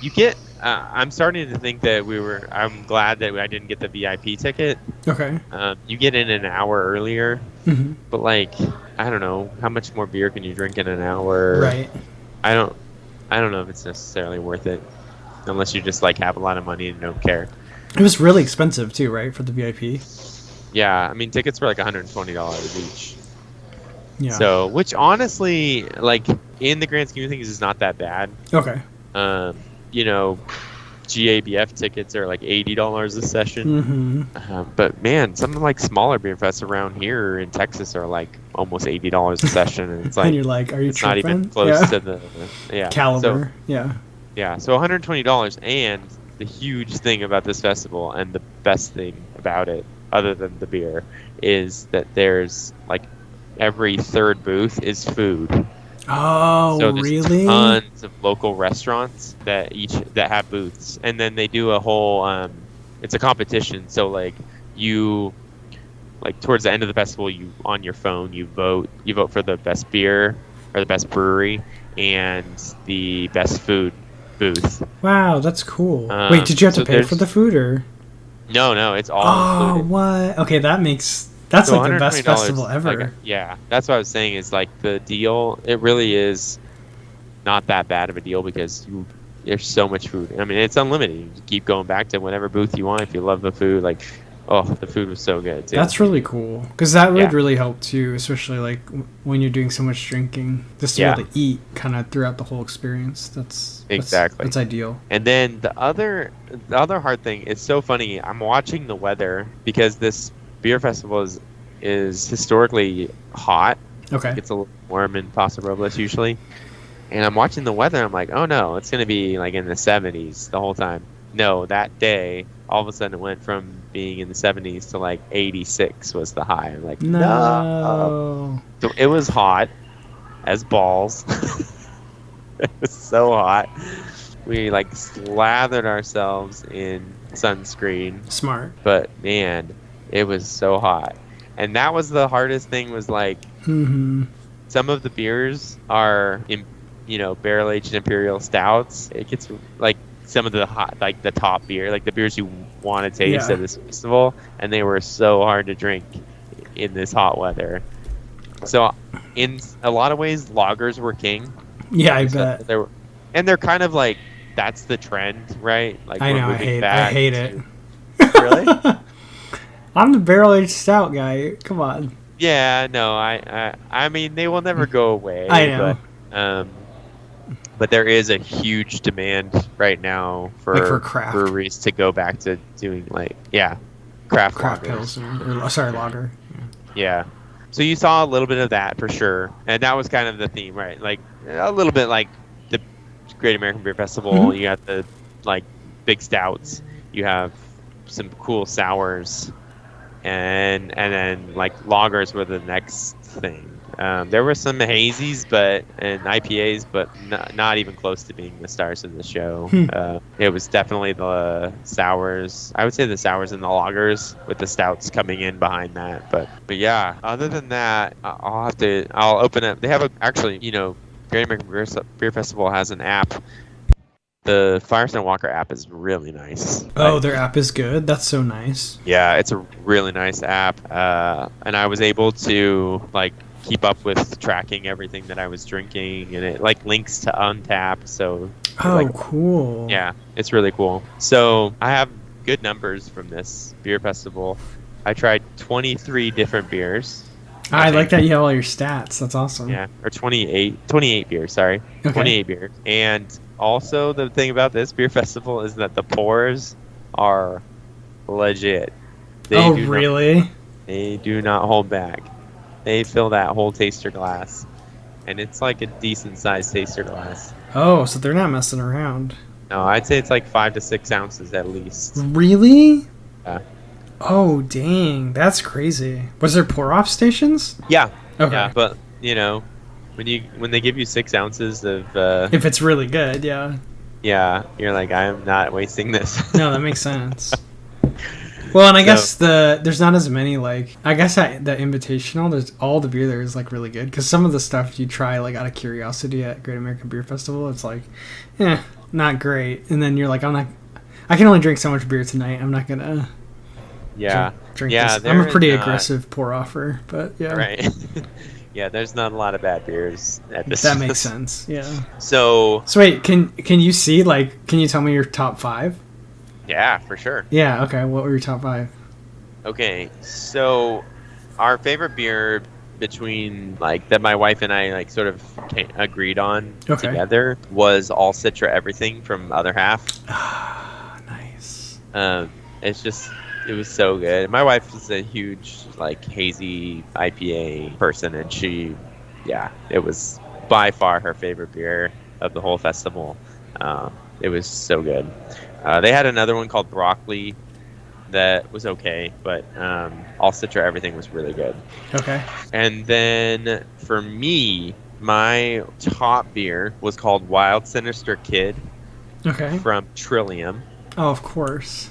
S1: You get. I'm starting to think that I'm glad that I didn't get the VIP ticket.
S2: Okay.
S1: You get in an hour earlier, but like I don't know how much more beer can you drink in an hour.
S2: Right.
S1: I don't know if it's necessarily worth it, unless you just like have a lot of money and don't care.
S2: It was really expensive too, right, for the VIP?
S1: Yeah, I mean tickets were like $120 each.
S2: Yeah.
S1: So, which honestly, like in the grand scheme of things, is not that bad.
S2: Okay.
S1: GABF tickets are like $80 a session. But man, some like smaller beer fests around here in Texas are like almost $80 a session, and it's like,
S2: and you're like, are you
S1: it's
S2: tripping?
S1: not even close to the
S2: caliber.
S1: So, so $120. And the huge thing about this festival, and the best thing about it, other than the beer, is that there's like every third booth is food.
S2: Oh,
S1: so there's
S2: really?
S1: Tons of local restaurants that have booths, and then they do a whole. It's a competition. So like towards the end of the festival, you on your phone you vote for the best beer or the best brewery and the best food booth.
S2: Wow, that's cool. Wait, did you have to pay for the food or?
S1: No, it's all included.
S2: What? Okay, that's
S1: so
S2: like the best festival ever.
S1: Like, yeah, that's what I was saying is like the deal. It really is not that bad of a deal because there's so much food. I mean, it's unlimited. You can keep going back to whatever booth you want if you love the food. Like, the food was so good too.
S2: That's really cool because that would really help too, especially like when you're doing so much drinking, just to be able to eat kind of throughout the whole experience. That's ideal.
S1: And then the other hard thing, it's so funny. I'm watching the weather because this beer festival is historically hot.
S2: Okay.
S1: It's a little warm in Paso Robles usually. And I'm watching the weather. I'm like, oh no, it's going to be like in the 70s the whole time. No, that day, all of a sudden it went from being in the 70s to like 86 was the high. I'm like, no. So it was hot as balls. It was so hot. We like slathered ourselves in sunscreen.
S2: Smart.
S1: But man, it was so hot. And that was the hardest thing was like some of the beers are barrel aged imperial stouts. It gets like some of the hot, like the top beer, like the beers you want to taste at this festival, and they were so hard to drink in this hot weather. So in a lot of ways lagers were king.
S2: Yeah, I bet.
S1: They're kind of like that's the trend, right? Like
S2: I know, I hate it.
S1: Really?
S2: I'm the barrel aged stout guy. Come on.
S1: Yeah, no, I mean they will never go away.
S2: I know.
S1: But there is a huge demand right now for
S2: craft
S1: breweries to go back to doing craft
S2: lager.
S1: Yeah. So you saw a little bit of that for sure, and that was kind of the theme, right? Like a little bit like the Great American Beer Festival. You got the like big stouts. You have some cool sours, and then like lagers were the next thing. There were some hazies and IPAs, but not even close to being the stars of the show. It was definitely the sours. I would say the sours and the lagers, with the stouts coming in behind that. But yeah, other than that, I'll open up. They have Great American Beer Festival has an app The Firestone Walker app is really nice.
S2: Oh,
S1: Like,
S2: their app is good. That's so nice.
S1: yeah, it's a really nice app. And I was able to like keep up with tracking everything that I was drinking, and it like links to Untappd. So like,
S2: Oh, cool.
S1: yeah, it's really cool. So I have good numbers from this beer festival. I tried 23 different beers.
S2: I like
S1: think.
S2: that you have all your stats. That's awesome.
S1: Yeah, or 28 beers, sorry.
S2: Okay.
S1: 28 beers. And also the thing about this beer festival is that the pours are legit.
S2: Oh,
S1: do
S2: really?
S1: they do not hold back. They fill that whole taster glass. And it's like a decent sized taster glass.
S2: Oh, so they're not messing around.
S1: No, I'd say it's like 5 to 6 ounces at least.
S2: Really?
S1: Yeah.
S2: Oh, dang. That's crazy. Was there pour-off stations?
S1: Yeah.
S2: Okay.
S1: Yeah, but you know, when they give you 6 ounces of
S2: If it's really good, yeah.
S1: yeah, you're like, I'm not wasting this.
S2: No, that makes sense. Well, and I guess there's not as many like I guess at the Invitational, there's all the beer there is like really good because some of the stuff you try like out of curiosity at Great American Beer Festival, it's like, not great, and then you're like, I can only drink so much beer tonight. I'm not gonna drink
S1: yeah.
S2: this. I'm a pretty aggressive pour offer, but yeah,
S1: right. Yeah, there's not a lot of bad beers at this.
S2: That makes sense. Yeah.
S1: So
S2: wait, can you see like can you tell me your top 5?
S1: yeah, for sure.
S2: Yeah. Okay. What were your top 5?
S1: Okay, so our favorite beer between like that my wife and I like sort of agreed on together was All Citra Everything from Other Half.
S2: Ah, nice.
S1: It was so good. My wife is a huge like hazy IPA person, and it was by far her favorite beer of the whole festival. It was so good. They had another one called Broccoli that was okay, but All Citra Everything was really good.
S2: Okay.
S1: And then for me, my top beer was called Wild Sinister Kid.
S2: Okay.
S1: From Trillium.
S2: Oh, of course.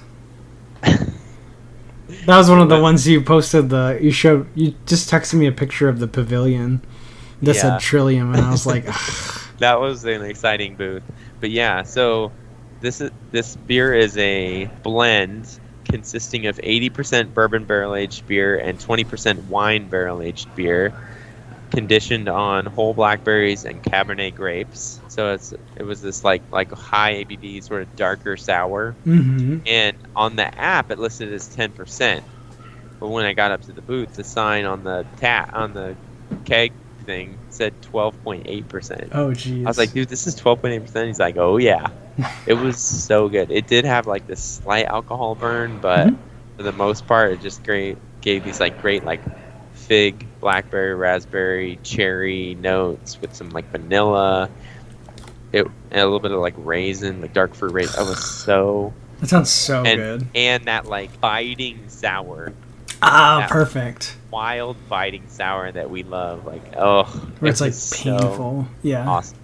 S2: That was one of the ones you posted. You just texted me a picture of the pavilion that said Trillium, and I was like,
S1: that was an exciting booth. But yeah, so this beer is a blend consisting of 80% bourbon barrel aged beer and 20% wine barrel aged beer, conditioned on whole blackberries and Cabernet grapes. So it was this like high ABV sort of darker sour.
S2: Mm-hmm.
S1: And on the app it listed as 10%. But when I got up to the booth, the sign on the keg thing said 12.8%.
S2: Oh geez.
S1: I was like, dude, this is 12.8%. He's like, oh yeah. It was so good. It did have like this slight alcohol burn, but for the most part it just gave these like great like fig, blackberry, raspberry, cherry notes with some like vanilla, and a little bit of like raisin, like dark fruit raisin.
S2: That sounds so good.
S1: And that like biting sour.
S2: Perfect.
S1: Wild biting sour that we love. Like, oh,
S2: where it's like painful. Yeah.
S1: Awesome.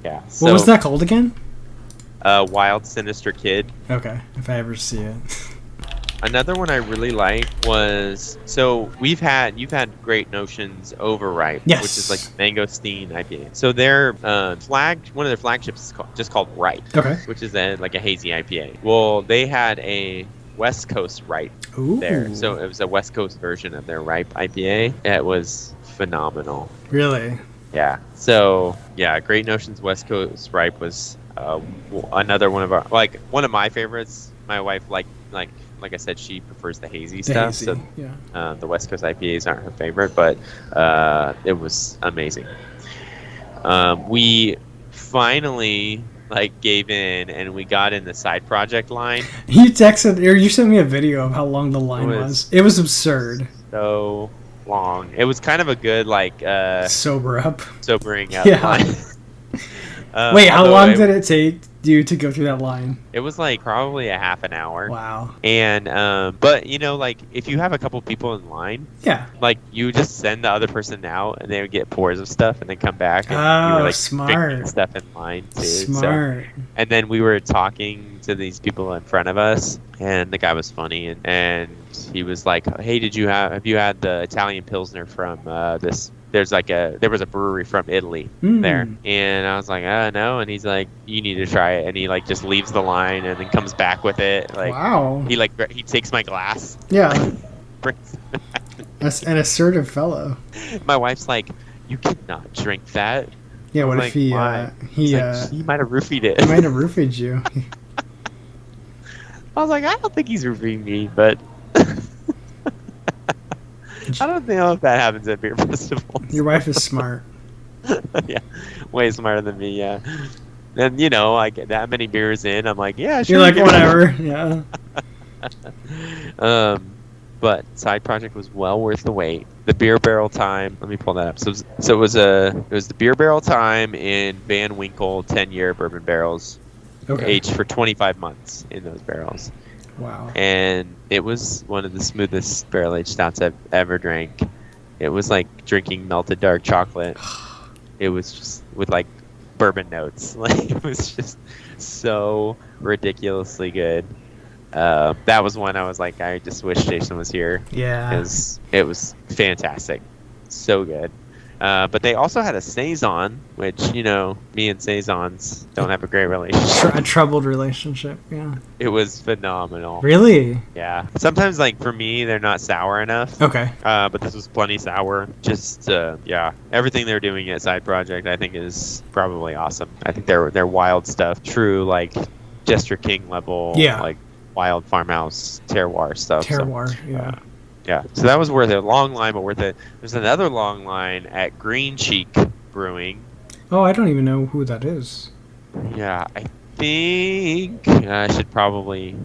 S1: Yeah.
S2: What was that called again?
S1: Wild Sinister Kid.
S2: Okay, if I ever see it.
S1: Another one I really like was you've had Great Notions Overripe,
S2: yes,
S1: which is like mangosteen IPA. So their one of their flagships is just called Ripe,
S2: okay,
S1: which is like a hazy IPA. Well, they had a West Coast Ripe there, so it was a West Coast version of their Ripe IPA. It was phenomenal.
S2: Really?
S1: Yeah. So yeah, Great Notions West Coast Ripe was another one of my favorites. My wife like I said, she prefers the hazy stuff. So yeah. The West Coast IPAs aren't her favorite, but it was amazing. We finally gave in, and we got in the side project line.
S2: You sent me a video of how long the line was. It was absurd.
S1: So long. It was kind of a good sobering up line.
S2: Wait, how long did it take you to go through that line?
S1: It was probably a half an hour.
S2: Wow.
S1: And but if you have a couple people in line,
S2: yeah,
S1: you just send the other person out, and they would get pours of stuff, and then come back, and you were
S2: smart
S1: stuff in line too.
S2: Smart.
S1: So, and then we were talking to these people in front of us, and the guy was funny, and he was like, "Hey, have you had the Italian Pilsner from this there was a brewery from Italy there, and I was like, no, and he's like, you need to try it, and he like just leaves the line and then comes back with it. Like,
S2: wow.
S1: he takes my glass.
S2: Yeah.
S1: Brings it back.
S2: That's an assertive fellow.
S1: My wife's like, you cannot drink that.
S2: Yeah, what
S1: like,
S2: if he
S1: might have roofied it.
S2: He might have roofied you.
S1: I was like, I don't think he's roofing me, but I don't know if that happens at beer festivals.
S2: Your wife is smart.
S1: Yeah, way smarter than me. Yeah, and I get that many beers in, I'm like, yeah, sure.
S2: You're like, whatever. Yeah.
S1: But side project was well worth the wait. The beer barrel time. Let me pull that up. So it was the beer barrel time in Van Winkle 10-year bourbon barrels, aged for 25 months in those barrels.
S2: Wow.
S1: And it was one of the smoothest barrel aged stouts I've ever drank. It was like drinking melted dark chocolate. It was just with like bourbon notes. Like, it was just so ridiculously good. That was one I was like, I just wish Jason was here.
S2: Yeah.
S1: Because it was fantastic. So good. But they also had a Saison, which, me and Saisons don't have a great relationship.
S2: A troubled relationship, yeah.
S1: It was phenomenal.
S2: Really?
S1: Yeah. Sometimes, like, for me, they're not sour enough.
S2: Okay.
S1: But this was plenty sour. Just, yeah. Everything they're doing at Side Project, I think, is probably awesome. I think they're wild stuff. True, like, Jester King level.
S2: Yeah.
S1: Like, wild farmhouse terroir stuff.
S2: Terroir, yeah.
S1: Yeah, so that was worth it. Long line, but worth it. There's another long line at Green Cheek Brewing.
S2: Oh, I don't even know who that is.
S1: Yeah, I think I should probably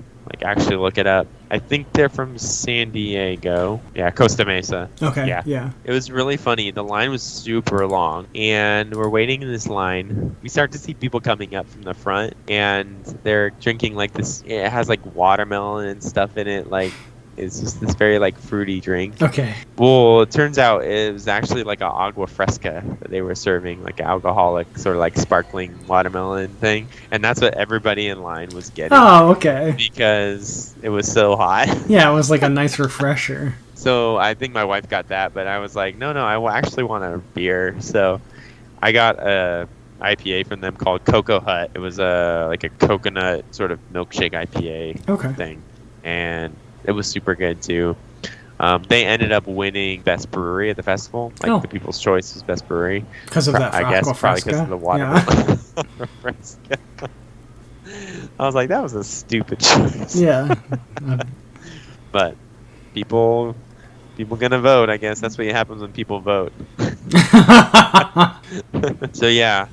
S1: actually look it up. I think they're from San Diego. Yeah, Costa Mesa.
S2: Okay. Yeah.
S1: It was really funny. The line was super long, and we're waiting in this line. We start to see people coming up from the front, and they're drinking like this. It has like watermelon and stuff in it, like. It's just this very like fruity drink.
S2: Okay.
S1: Well, it turns out it was actually like a agua fresca that they were serving, like alcoholic sort of like sparkling watermelon thing, and that's what everybody in line was getting.
S2: Oh, okay.
S1: Because it was so hot.
S2: Yeah, it was like a nice refresher.
S1: So I think my wife got that, but I was like, no, I actually want a beer. So I got a IPA from them called Cocoa Hut. It was like a coconut sort of milkshake IPA thing, and it was super good too. They ended up winning Best Brewery at the festival. Like the People's Choice was Best Brewery.
S2: Because of that,
S1: I guess probably because of the watermelon. Yeah. I was like, that was a stupid choice.
S2: Yeah.
S1: But people gonna vote. I guess that's what happens when people vote.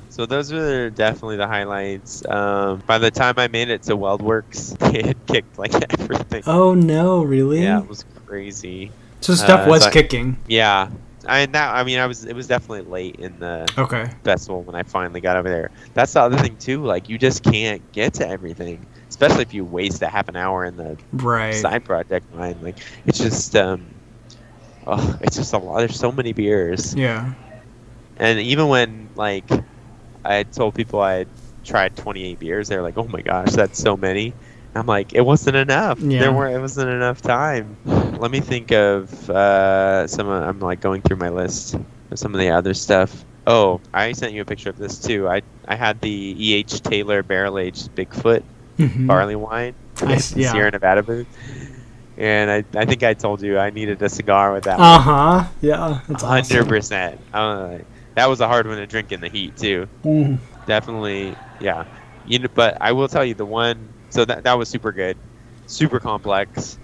S1: So those were definitely the highlights. By the time I made it to Weldworks, they had kicked like everything.
S2: Oh no, really?
S1: Yeah, it was crazy.
S2: So stuff was kicking.
S1: Yeah. It was definitely late in the festival when I finally got over there. That's the other thing too, like you just can't get to everything. Especially if you waste a half an hour in the side project line. Like it's just it's just a lot. There's so many beers.
S2: Yeah.
S1: And even when like I had told people I had tried 28 beers, they were like, "Oh my gosh, that's so many." And I'm like, it wasn't enough.
S2: Yeah.
S1: It wasn't enough time. Let me think of I'm like going through my list of some of the other stuff. Oh, I sent you a picture of this too. I had the E.H. Taylor barrel aged Bigfoot barley wine. Sierra Nevada booth. And I think I told you I needed a cigar with that one.
S2: Yeah. That's
S1: 100%. That was a hard one to drink in the heat too. Definitely, yeah. But I will tell you the one. So that was super good, super complex,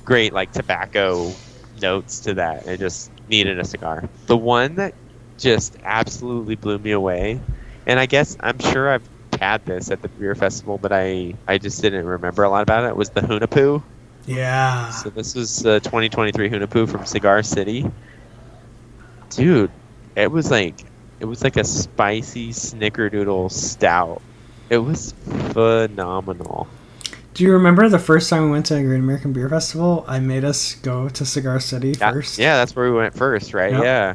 S1: great like tobacco notes to that. I just needed a cigar. The one that just absolutely blew me away, and I guess I'm sure I've had this at the beer festival, but I just didn't remember a lot about it. Was the Hunapoo.
S2: Yeah.
S1: So this was 2023 Hunapoo from Cigar City. Dude, it was like a spicy snickerdoodle stout. It was phenomenal.
S2: Do you remember the first time we went to a Great American Beer Festival? I made us go to Cigar City first.
S1: Yeah, that's where we went first, right? Yep. Yeah.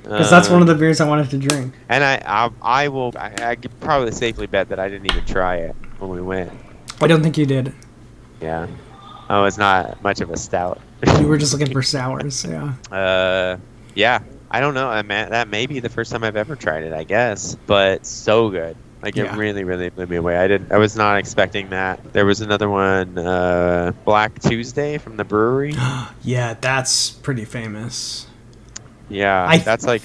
S2: Because that's one of the beers I wanted to drink.
S1: And I could probably safely bet that I didn't even try it when we went.
S2: I don't think you did.
S1: Yeah. Oh, it's not much of a stout.
S2: You were just looking for sours, yeah.
S1: Yeah. I don't know. That may be the first time I've ever tried it, I guess. But so good. Like, it
S2: Yeah.
S1: really, really blew me away. I was not expecting that. There was another one, Black Tuesday from the brewery.
S2: Yeah, that's pretty famous.
S1: Yeah,
S2: I
S1: that's like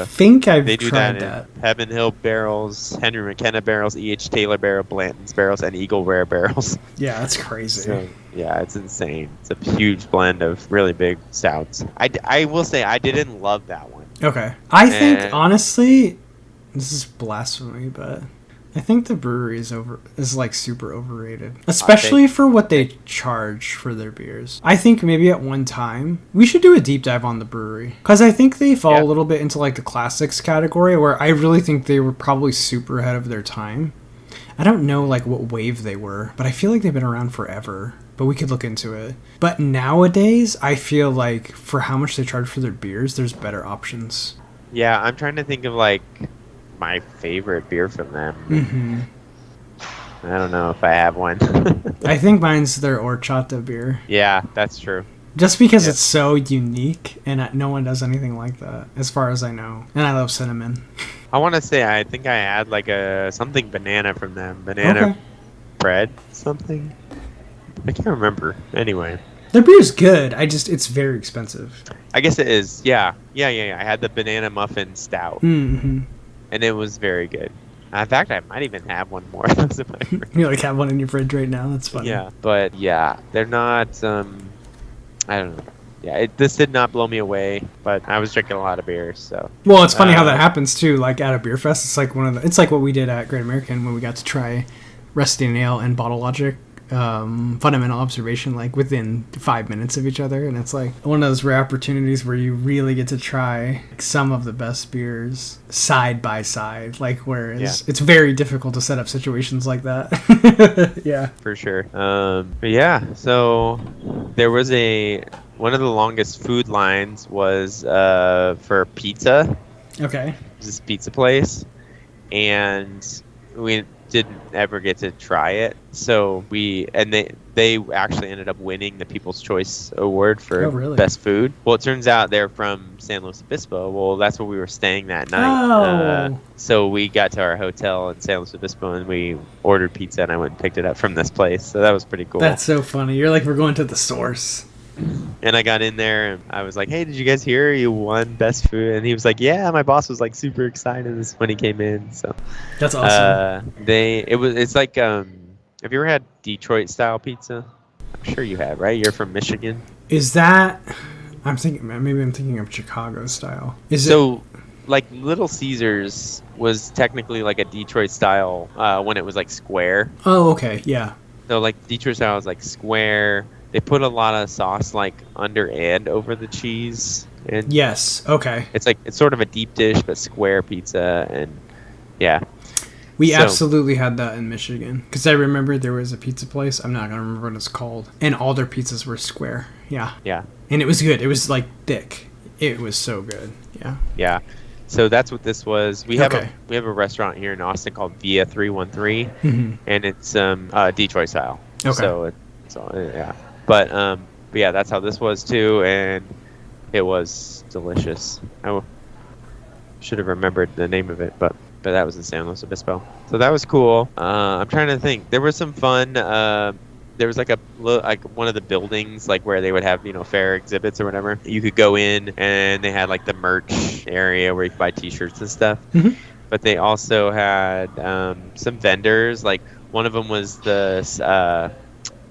S2: think
S1: they
S2: I've
S1: do that
S2: tried
S1: in
S2: that.
S1: Heaven Hill barrels, Henry McKenna barrels, E.H. Taylor barrel, Blanton's barrels, and Eagle Rare barrels.
S2: Yeah, that's crazy.
S1: So, yeah, it's insane. It's a huge blend of really big stouts. I will say I didn't love that one.
S2: Okay. I think
S1: And
S2: honestly, this is blasphemy, but I think the brewery is like super overrated, especially for what they charge for their beers. I think maybe at one time we should do a deep dive on the brewery, because I think they fall a little bit into like the classics category, where I really think they were probably super ahead of their time. I don't know like what wave they were, but I feel like they've been around forever. But we could look into it. But nowadays, I feel like for how much they charge for their beers, there's better options.
S1: yeah, I'm trying to think of like my favorite beer from them.
S2: Mm-hmm.
S1: I don't know if I have one.
S2: I think mine's their horchata beer.
S1: Yeah, that's true.
S2: Just because it's so unique and no one does anything like that, as far as I know. And I love cinnamon.
S1: I want to say I think I had like a something banana from them. Banana bread something. I can't remember. Anyway.
S2: Their beer's good. It's very expensive.
S1: I guess it is. Yeah. I had the banana muffin stout.
S2: Mm-hmm.
S1: And it was very good. In fact, I might even have one more.
S2: You like have one in your fridge right now? That's funny.
S1: Yeah. But yeah, they're not, I don't know. Yeah, this did not blow me away, but I was drinking a lot of beer, so.
S2: Well, it's funny how that happens too. Like at a beer fest, it's like it's like what we did at Great American when we got to try Rusty Nail and Bottle Logic. Fundamental observation, like within 5 minutes of each other, and it's like one of those rare opportunities where you really get to try some of the best beers side by side, like whereas it's very difficult to set up situations like that. Yeah,
S1: for sure. But yeah, so there was one of the longest food lines was for pizza.
S2: Okay.
S1: This pizza place, and we didn't ever get to try it. So they actually ended up winning the People's Choice Award for best food. Well, it turns out they're from San Luis Obispo. Well, that's where we were staying that night. So we got to our hotel in San Luis Obispo and we ordered pizza, and I went and picked it up from this place. So that was pretty cool.
S2: That's so funny. You're like, we're going to the source.
S1: And I got in there and I was like, "Hey, did you guys hear you won best food?" And he was like, "Yeah." My boss was like super excited when he came in. So
S2: that's awesome.
S1: It's like have you ever had Detroit style pizza? I'm sure you have, right? You're from Michigan.
S2: Is that? I'm thinking of Chicago style.
S1: Like Little Caesars was technically like a Detroit style when it was like square.
S2: Oh, okay, yeah.
S1: So like Detroit style is like square. They put a lot of sauce like under and over the cheese. And
S2: yes. Okay.
S1: It's sort of a deep dish but square pizza, and yeah.
S2: We absolutely had that in Michigan, because I remember there was a pizza place. I'm not gonna remember what it's called, and all their pizzas were square. Yeah.
S1: Yeah.
S2: And it was good. It was like thick. It was so good. Yeah.
S1: Yeah. So that's what this was. We have a restaurant here in Austin called Via 313, and it's Detroit style. Okay. So yeah. But yeah, that's how this was too, and it was delicious. I should have remembered the name of it, but that was in San Luis Obispo. So that was cool. I'm trying to think. There was some fun. There was like one of the buildings like where they would have fair exhibits or whatever. You could go in and they had like the merch area where you could buy T-shirts and stuff. Mm-hmm. But they also had some vendors. Like one of them was the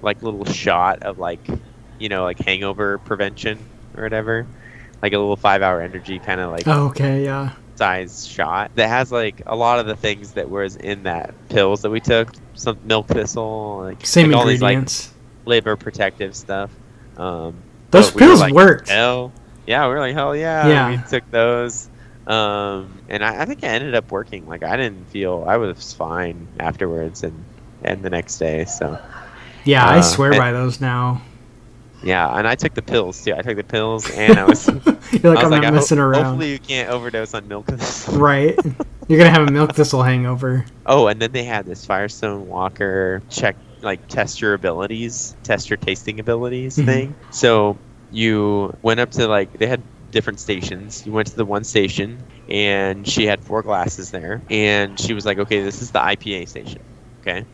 S1: like little shot of like hangover prevention or whatever, like a little 5-hour energy kind of like size shot that has like a lot of the things that was in that pills that we took, some milk thistle, like
S2: same
S1: like
S2: ingredients,
S1: all these, like, liver protective stuff.
S2: Those pills worked.
S1: Hell yeah, we were like, hell yeah. We took those, and I think it ended up working. Like I was fine afterwards and the next day. So
S2: yeah, I swear by those now.
S1: Yeah, and I took the pills too. I took the pills, and I was.
S2: You're like, I'm not messing around.
S1: Hopefully, you can't overdose on milk thistle.
S2: Right, you're gonna have a milk thistle hangover.
S1: Oh, and then they had this Firestone Walker test your tasting abilities thing. So you went up to they had different stations. You went to the one station, and she had 4 glasses there, and she was like, okay, this is the IPA station, okay?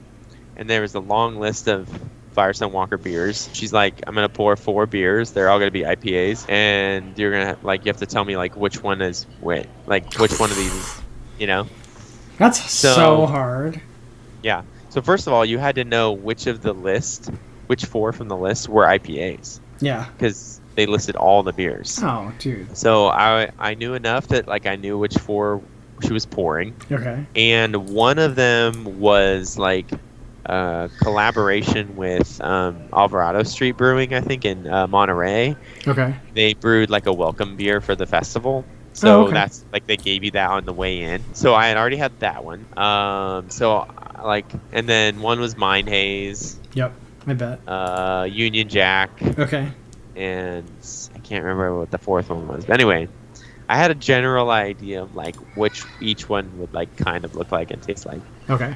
S1: And there was a long list of Firestone Walker beers. She's like, I'm gonna pour 4 beers. They're all gonna be IPAs, and you're gonna you have to tell me like which one is which, like which one of these, you know.
S2: That's so hard.
S1: Yeah. So first of all, you had to know which 4 from the list were IPAs.
S2: Yeah.
S1: Because they listed all the beers.
S2: Oh, dude.
S1: So I knew enough that like I knew which 4 she was pouring.
S2: Okay.
S1: And one of them was like collaboration with Alvarado Street Brewing, I think, in Monterey.
S2: Okay.
S1: They brewed like a welcome beer for the festival. So
S2: okay.
S1: that's like they gave you that on the way in. So I had already had that one. So like, and then one was Mind Haze.
S2: Yep, I bet.
S1: Union Jack.
S2: Okay.
S1: And I can't remember what the 4th one was. But anyway, I had a general idea of like which each one would like kind of look like and taste like.
S2: Okay.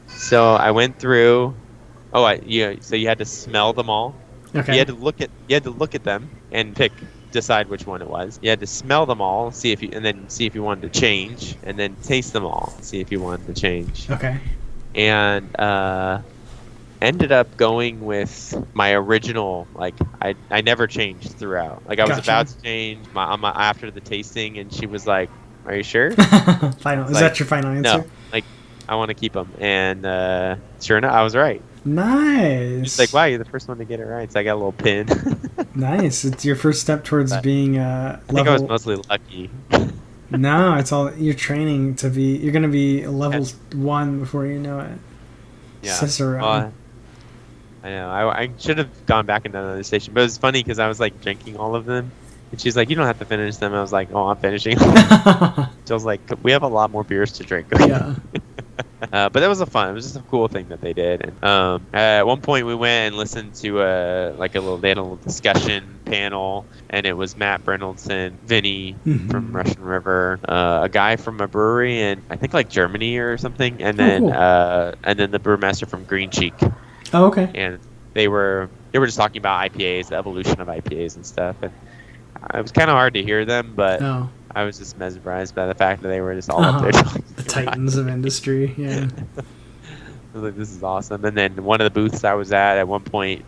S1: So I went through. So you had to smell them all.
S2: Okay.
S1: You had to look at them and decide which one it was. You had to smell them all, see if you wanted to change, and then taste them all, see if you wanted to change.
S2: Okay.
S1: And ended up going with my original. Like I never changed throughout. Like I was about to change my after the tasting, and she was like, "Are you sure?"
S2: Final. Is that your final answer?
S1: No. Like I want to keep them, and sure enough, I was right.
S2: Nice.
S1: It's like, wow, you're the first one to get it right. So I got a little pin.
S2: Nice. It's your first step towards being
S1: I think I was mostly lucky.
S2: No, it's all you're training to be. You're gonna be level 1 before you know it.
S1: Yeah.
S2: Cicero.
S1: Well, I know. I should have gone back into another station, but it was funny because I was like drinking all of them, and she's like, "You don't have to finish them." I was like, "Oh, I'm finishing." She was like, "We have a lot more beers to drink."
S2: Yeah.
S1: But that was it was just a cool thing that they did. And at one point we went and listened to they had a little discussion panel, and it was Matt Brynildson, Vinny from Russian River, a guy from a brewery in I think like Germany or something, and then
S2: cool.
S1: and then the brewmaster from Green Cheek.
S2: Oh, okay.
S1: And they were just talking about IPAs, the evolution of IPAs and stuff, and it was kind of hard to hear them, but I was just mesmerized by the fact that they were just all up there talking.
S2: The titans of industry, yeah.
S1: I was like, this is awesome. And then one of the booths I was at one point,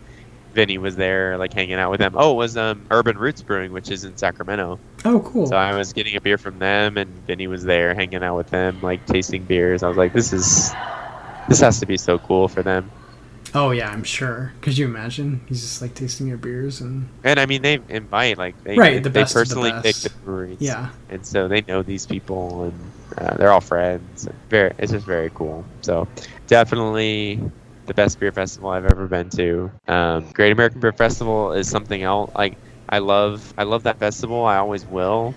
S1: Vinny was there, like hanging out with them. Oh, it was Urban Roots Brewing, which is in Sacramento.
S2: Oh, cool.
S1: So I was getting a beer from them, and Vinny was there hanging out with them, like tasting beers. I was like, this has to be so cool for them.
S2: Oh yeah, I'm sure. Could you imagine? He's just like tasting your beers and
S1: I mean they invite like they personally pick the breweries.
S2: Yeah.
S1: And so they know these people, and they're all friends. It's just very cool. So definitely the best beer festival I've ever been to. Great American Beer Festival is something else. Like I love that festival. I always will.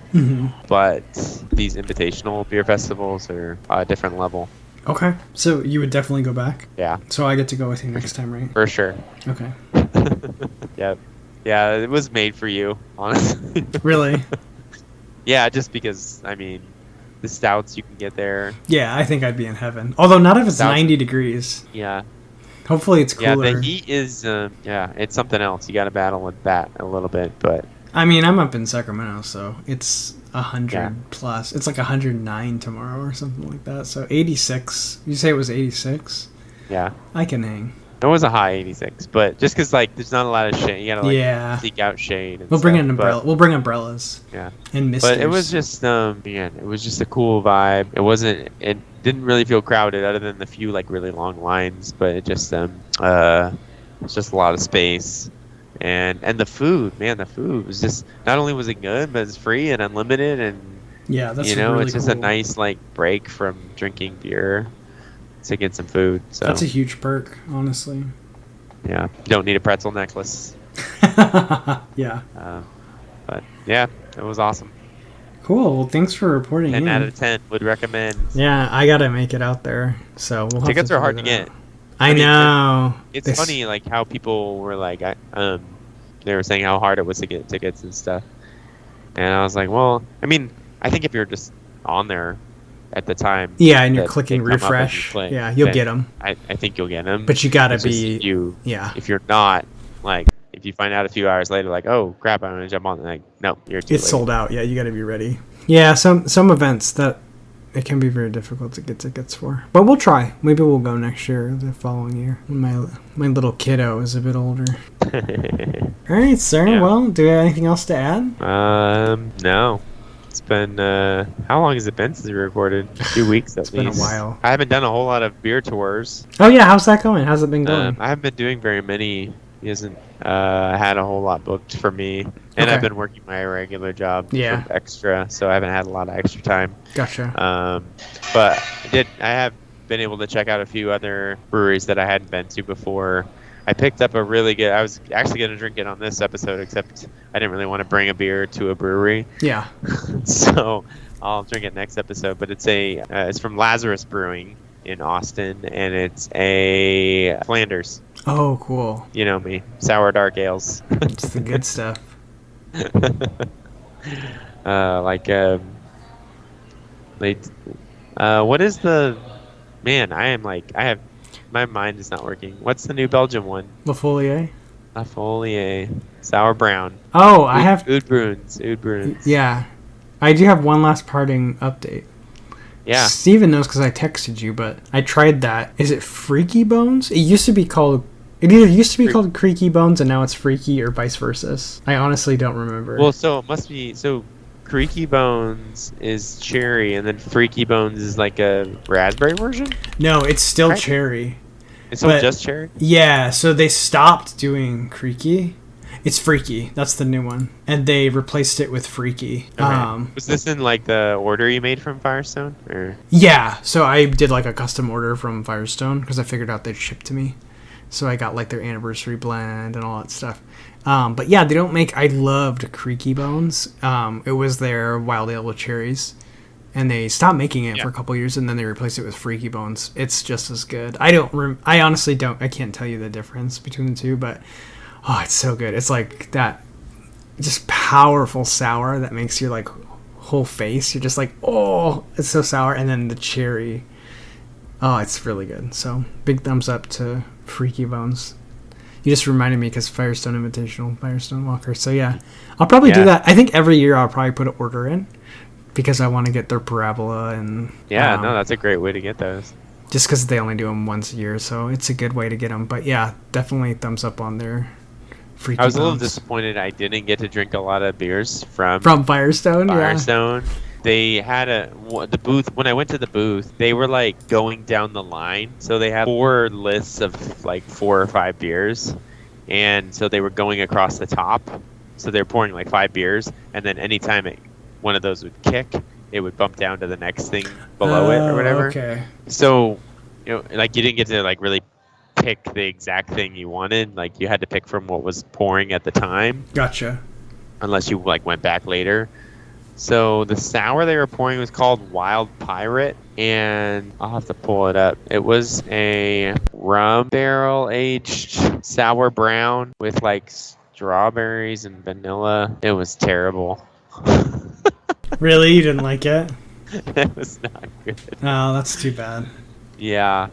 S1: But these invitational beer festivals are a different level.
S2: Okay. So you would definitely go back?
S1: Yeah.
S2: So I get to go with you next time, right?
S1: For sure.
S2: Okay.
S1: Yep. Yeah, it was made for you, honestly.
S2: Really?
S1: Yeah, just because, I mean, the stouts you can get there.
S2: Yeah, I think I'd be in heaven. Although not if it's
S1: Stouts.
S2: 90 degrees.
S1: Yeah.
S2: Hopefully it's cooler.
S1: Yeah, the heat is, it's something else. You got to battle with that a little bit, but...
S2: I mean, I'm up in Sacramento, so it's 100 plus. It's like 109 tomorrow or something like that. So 86. You say it was 86?
S1: Yeah.
S2: I can hang.
S1: It was a high 86, but just because like there's not a lot of shade, you gotta seek out shade.
S2: We'll bring an umbrella. We'll bring umbrellas.
S1: Yeah.
S2: And misters.
S1: But it was just it was just a cool vibe. It didn't really feel crowded other than the few like really long lines, but it just it's just a lot of space. And the food, man, the food was just, not only was it good, but it's free and unlimited, and
S2: yeah, that's
S1: really it's
S2: cool.
S1: just a nice like break from drinking beer to get some food. So
S2: that's a huge perk, honestly.
S1: Yeah, you don't need a pretzel necklace.
S2: Yeah.
S1: But yeah, it was awesome.
S2: Cool. Well, thanks for reporting.
S1: 10 out of 10 would recommend.
S2: Yeah, I gotta make it out there. So we'll have
S1: tickets
S2: to
S1: are hard to get.
S2: I know.
S1: It's funny, like how people were like, they were saying how hard it was to get tickets and stuff, and I was like, well, I mean, I think if you're just on there at the time,
S2: and you're clicking refresh, you'll get them.
S1: I think you'll get them,
S2: but you gotta be
S1: if you're not, like, if you find out a few hours later, like, oh crap, I'm gonna jump on, like, no, you're too
S2: It's
S1: late.
S2: sold out. Yeah, you got to be ready. Yeah, some events that it can be very difficult to get tickets for, but we'll try. Maybe we'll go next year, or the following year, when my little kiddo is a bit older. All right, sir.
S1: Yeah.
S2: Well, do we have anything else to add?
S1: No. It's been how long has it been since we recorded? 2 weeks at
S2: It's been a
S1: least.
S2: while.
S1: I haven't done a whole lot of beer tours.
S2: Oh yeah, how's that going? How's it been going?
S1: I haven't been doing very many. He hasn't had a whole lot booked for me, and
S2: Okay.
S1: I've been working my regular job
S2: Yeah.
S1: for extra, so I haven't had a lot of extra time.
S2: Gotcha.
S1: But I have been able to check out a few other breweries that I hadn't been to before. I picked up a really good. I was actually going to drink it on this episode, except I didn't really want to bring a beer to a brewery,
S2: Yeah.
S1: so I'll drink it next episode. But it's from Lazarus Brewing in Austin, and it's a Flanders.
S2: Oh, cool.
S1: You know me, sour dark ales.
S2: It's the good stuff.
S1: What is the man? My mind is not working. What's the new Belgium one?
S2: La Folie.
S1: La Folie, sour brown.
S2: Oh, I have.
S1: Oud Bruins.
S2: Yeah, I do have one last parting update.
S1: Yeah.
S2: Steven knows because I texted you, but I tried that. Is it Freaky Bones? It used to be called. It either used to be called Creaky Bones and now it's Freaky, or vice versa. I honestly don't remember.
S1: Well, so it must be Creaky Bones is cherry, and then Freaky Bones is like a raspberry version.
S2: No, it's still
S1: Right.
S2: cherry.
S1: It's still just cherry.
S2: Yeah, so they stopped doing Creaky. It's Freaky. That's the new one, and they replaced it with Freaky.
S1: Okay. Was this in like the order you made from Firestone, or?
S2: Yeah, so I did like a custom order from Firestone because I figured out they'd ship to me. So I got like their anniversary blend and all that stuff. But yeah, they don't make. I loved Creaky Bones. It was their wild ale with cherries, and they stopped making it for a couple years, and then they replaced it with Freaky Bones. It's just as good. I honestly don't. I can't tell you the difference between the two, but oh, it's so good. It's like that, just powerful sour that makes your like whole face. You're just like, oh, it's so sour, and then the cherry. Oh, it's really good. So big thumbs up to Freaky Bones. You just reminded me because Firestone Invitational, Firestone Walker. So yeah, I'll probably do that. I think every year I'll probably put an order in because I want to get their parabola and
S1: No, that's a great way to get those.
S2: Just because they only do them once a year, so it's a good way to get them. But yeah, definitely thumbs up on their Freaky
S1: I was a little
S2: Bones.
S1: disappointed I didn't get to drink a lot of beers from
S2: Firestone.
S1: Firestone. They had the booth. When I went to the booth, they were like going down the line. So they had 4 lists of like 4 or 5 beers, and so they were going across the top. So they were pouring like 5 beers, and then anytime one of those would kick, it would bump down to the next thing below it or whatever.
S2: Okay.
S1: So, like you didn't get to like really pick the exact thing you wanted. Like you had to pick from what was pouring at the time,
S2: Gotcha.
S1: unless you like went back later. So the sour they were pouring was called Wild Pirate, and I'll have to pull it up. It was a rum barrel aged sour brown with like strawberries and vanilla. It was terrible.
S2: Really, you didn't like it?
S1: It was not good.
S2: Oh, that's too bad.
S1: Yeah.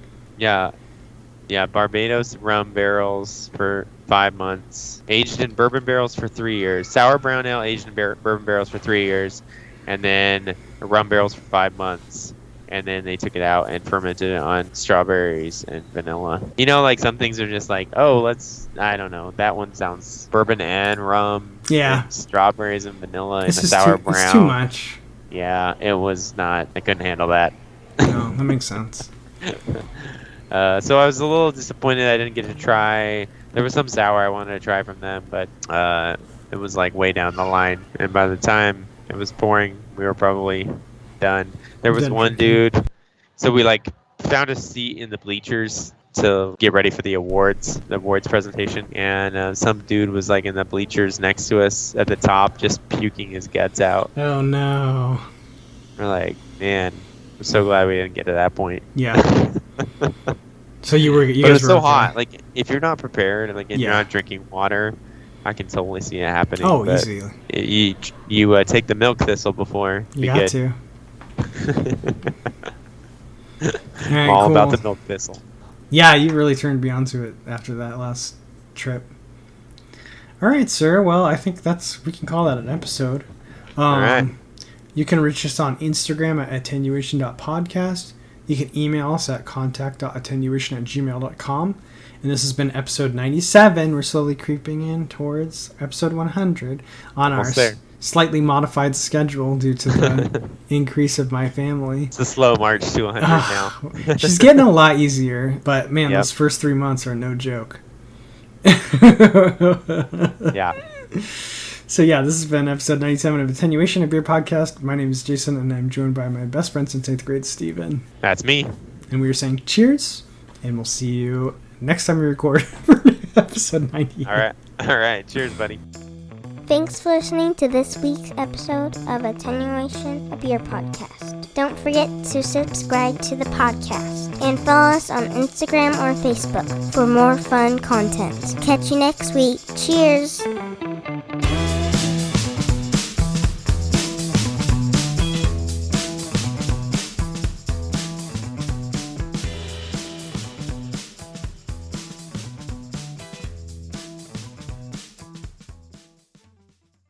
S1: Barbados rum barrels for 5 months, aged in bourbon barrels for 3 years. Sour brown ale aged in bourbon barrels for 3 years, and then rum barrels for 5 months. And then they took it out and fermented it on strawberries and vanilla. Like some things are just like, I don't know. That one sounds bourbon and rum.
S2: Yeah.
S1: And strawberries and vanilla and a
S2: It's
S1: sour brown.
S2: It's too much.
S1: Yeah, it was not. I couldn't handle that.
S2: No, that makes sense.
S1: So I was a little disappointed I didn't get to try. There was some sour I wanted to try from them, but it was like way down the line. And by the time it was pouring, we were probably done. There was one dude. So we like found a seat in the bleachers to get ready for the awards presentation. And some dude was like in the bleachers next to us at the top, just puking his guts out.
S2: Oh no.
S1: We're like, man, I'm so glad we didn't get to that point.
S2: Yeah. So you
S1: But
S2: guys
S1: it's
S2: were
S1: so
S2: okay.
S1: hot. Like if you're not prepared, like and you're not drinking water, I can totally see it happening.
S2: Oh,
S1: but
S2: easy.
S1: You take the milk thistle before.
S2: You got to. All right,
S1: all
S2: cool.
S1: about the milk thistle.
S2: Yeah, you really turned me onto it after that last trip. All right, sir. Well, I think we can call that an episode.
S1: All right.
S2: You can reach us on Instagram at attenuation.podcast. You can email us at contact.attenuation@gmail.com. And this has been episode 97. We're slowly creeping in towards episode 100 on our slightly modified schedule due to the increase of my family.
S1: It's a slow march to 100 now.
S2: She's getting a lot easier, but man, those first 3 months are no joke.
S1: Yeah.
S2: So yeah, this has been episode 97 of Attenuation, a beer podcast. My name is Jason, and I'm joined by my best friend since 8th grade, Steven.
S1: That's me.
S2: And we were saying cheers, and we'll see you next time we record for episode 98.
S1: All right. Cheers, buddy.
S3: Thanks for listening to this week's episode of Attenuation, a beer podcast. Don't forget to subscribe to the podcast and follow us on Instagram or Facebook for more fun content. Catch you next week. Cheers!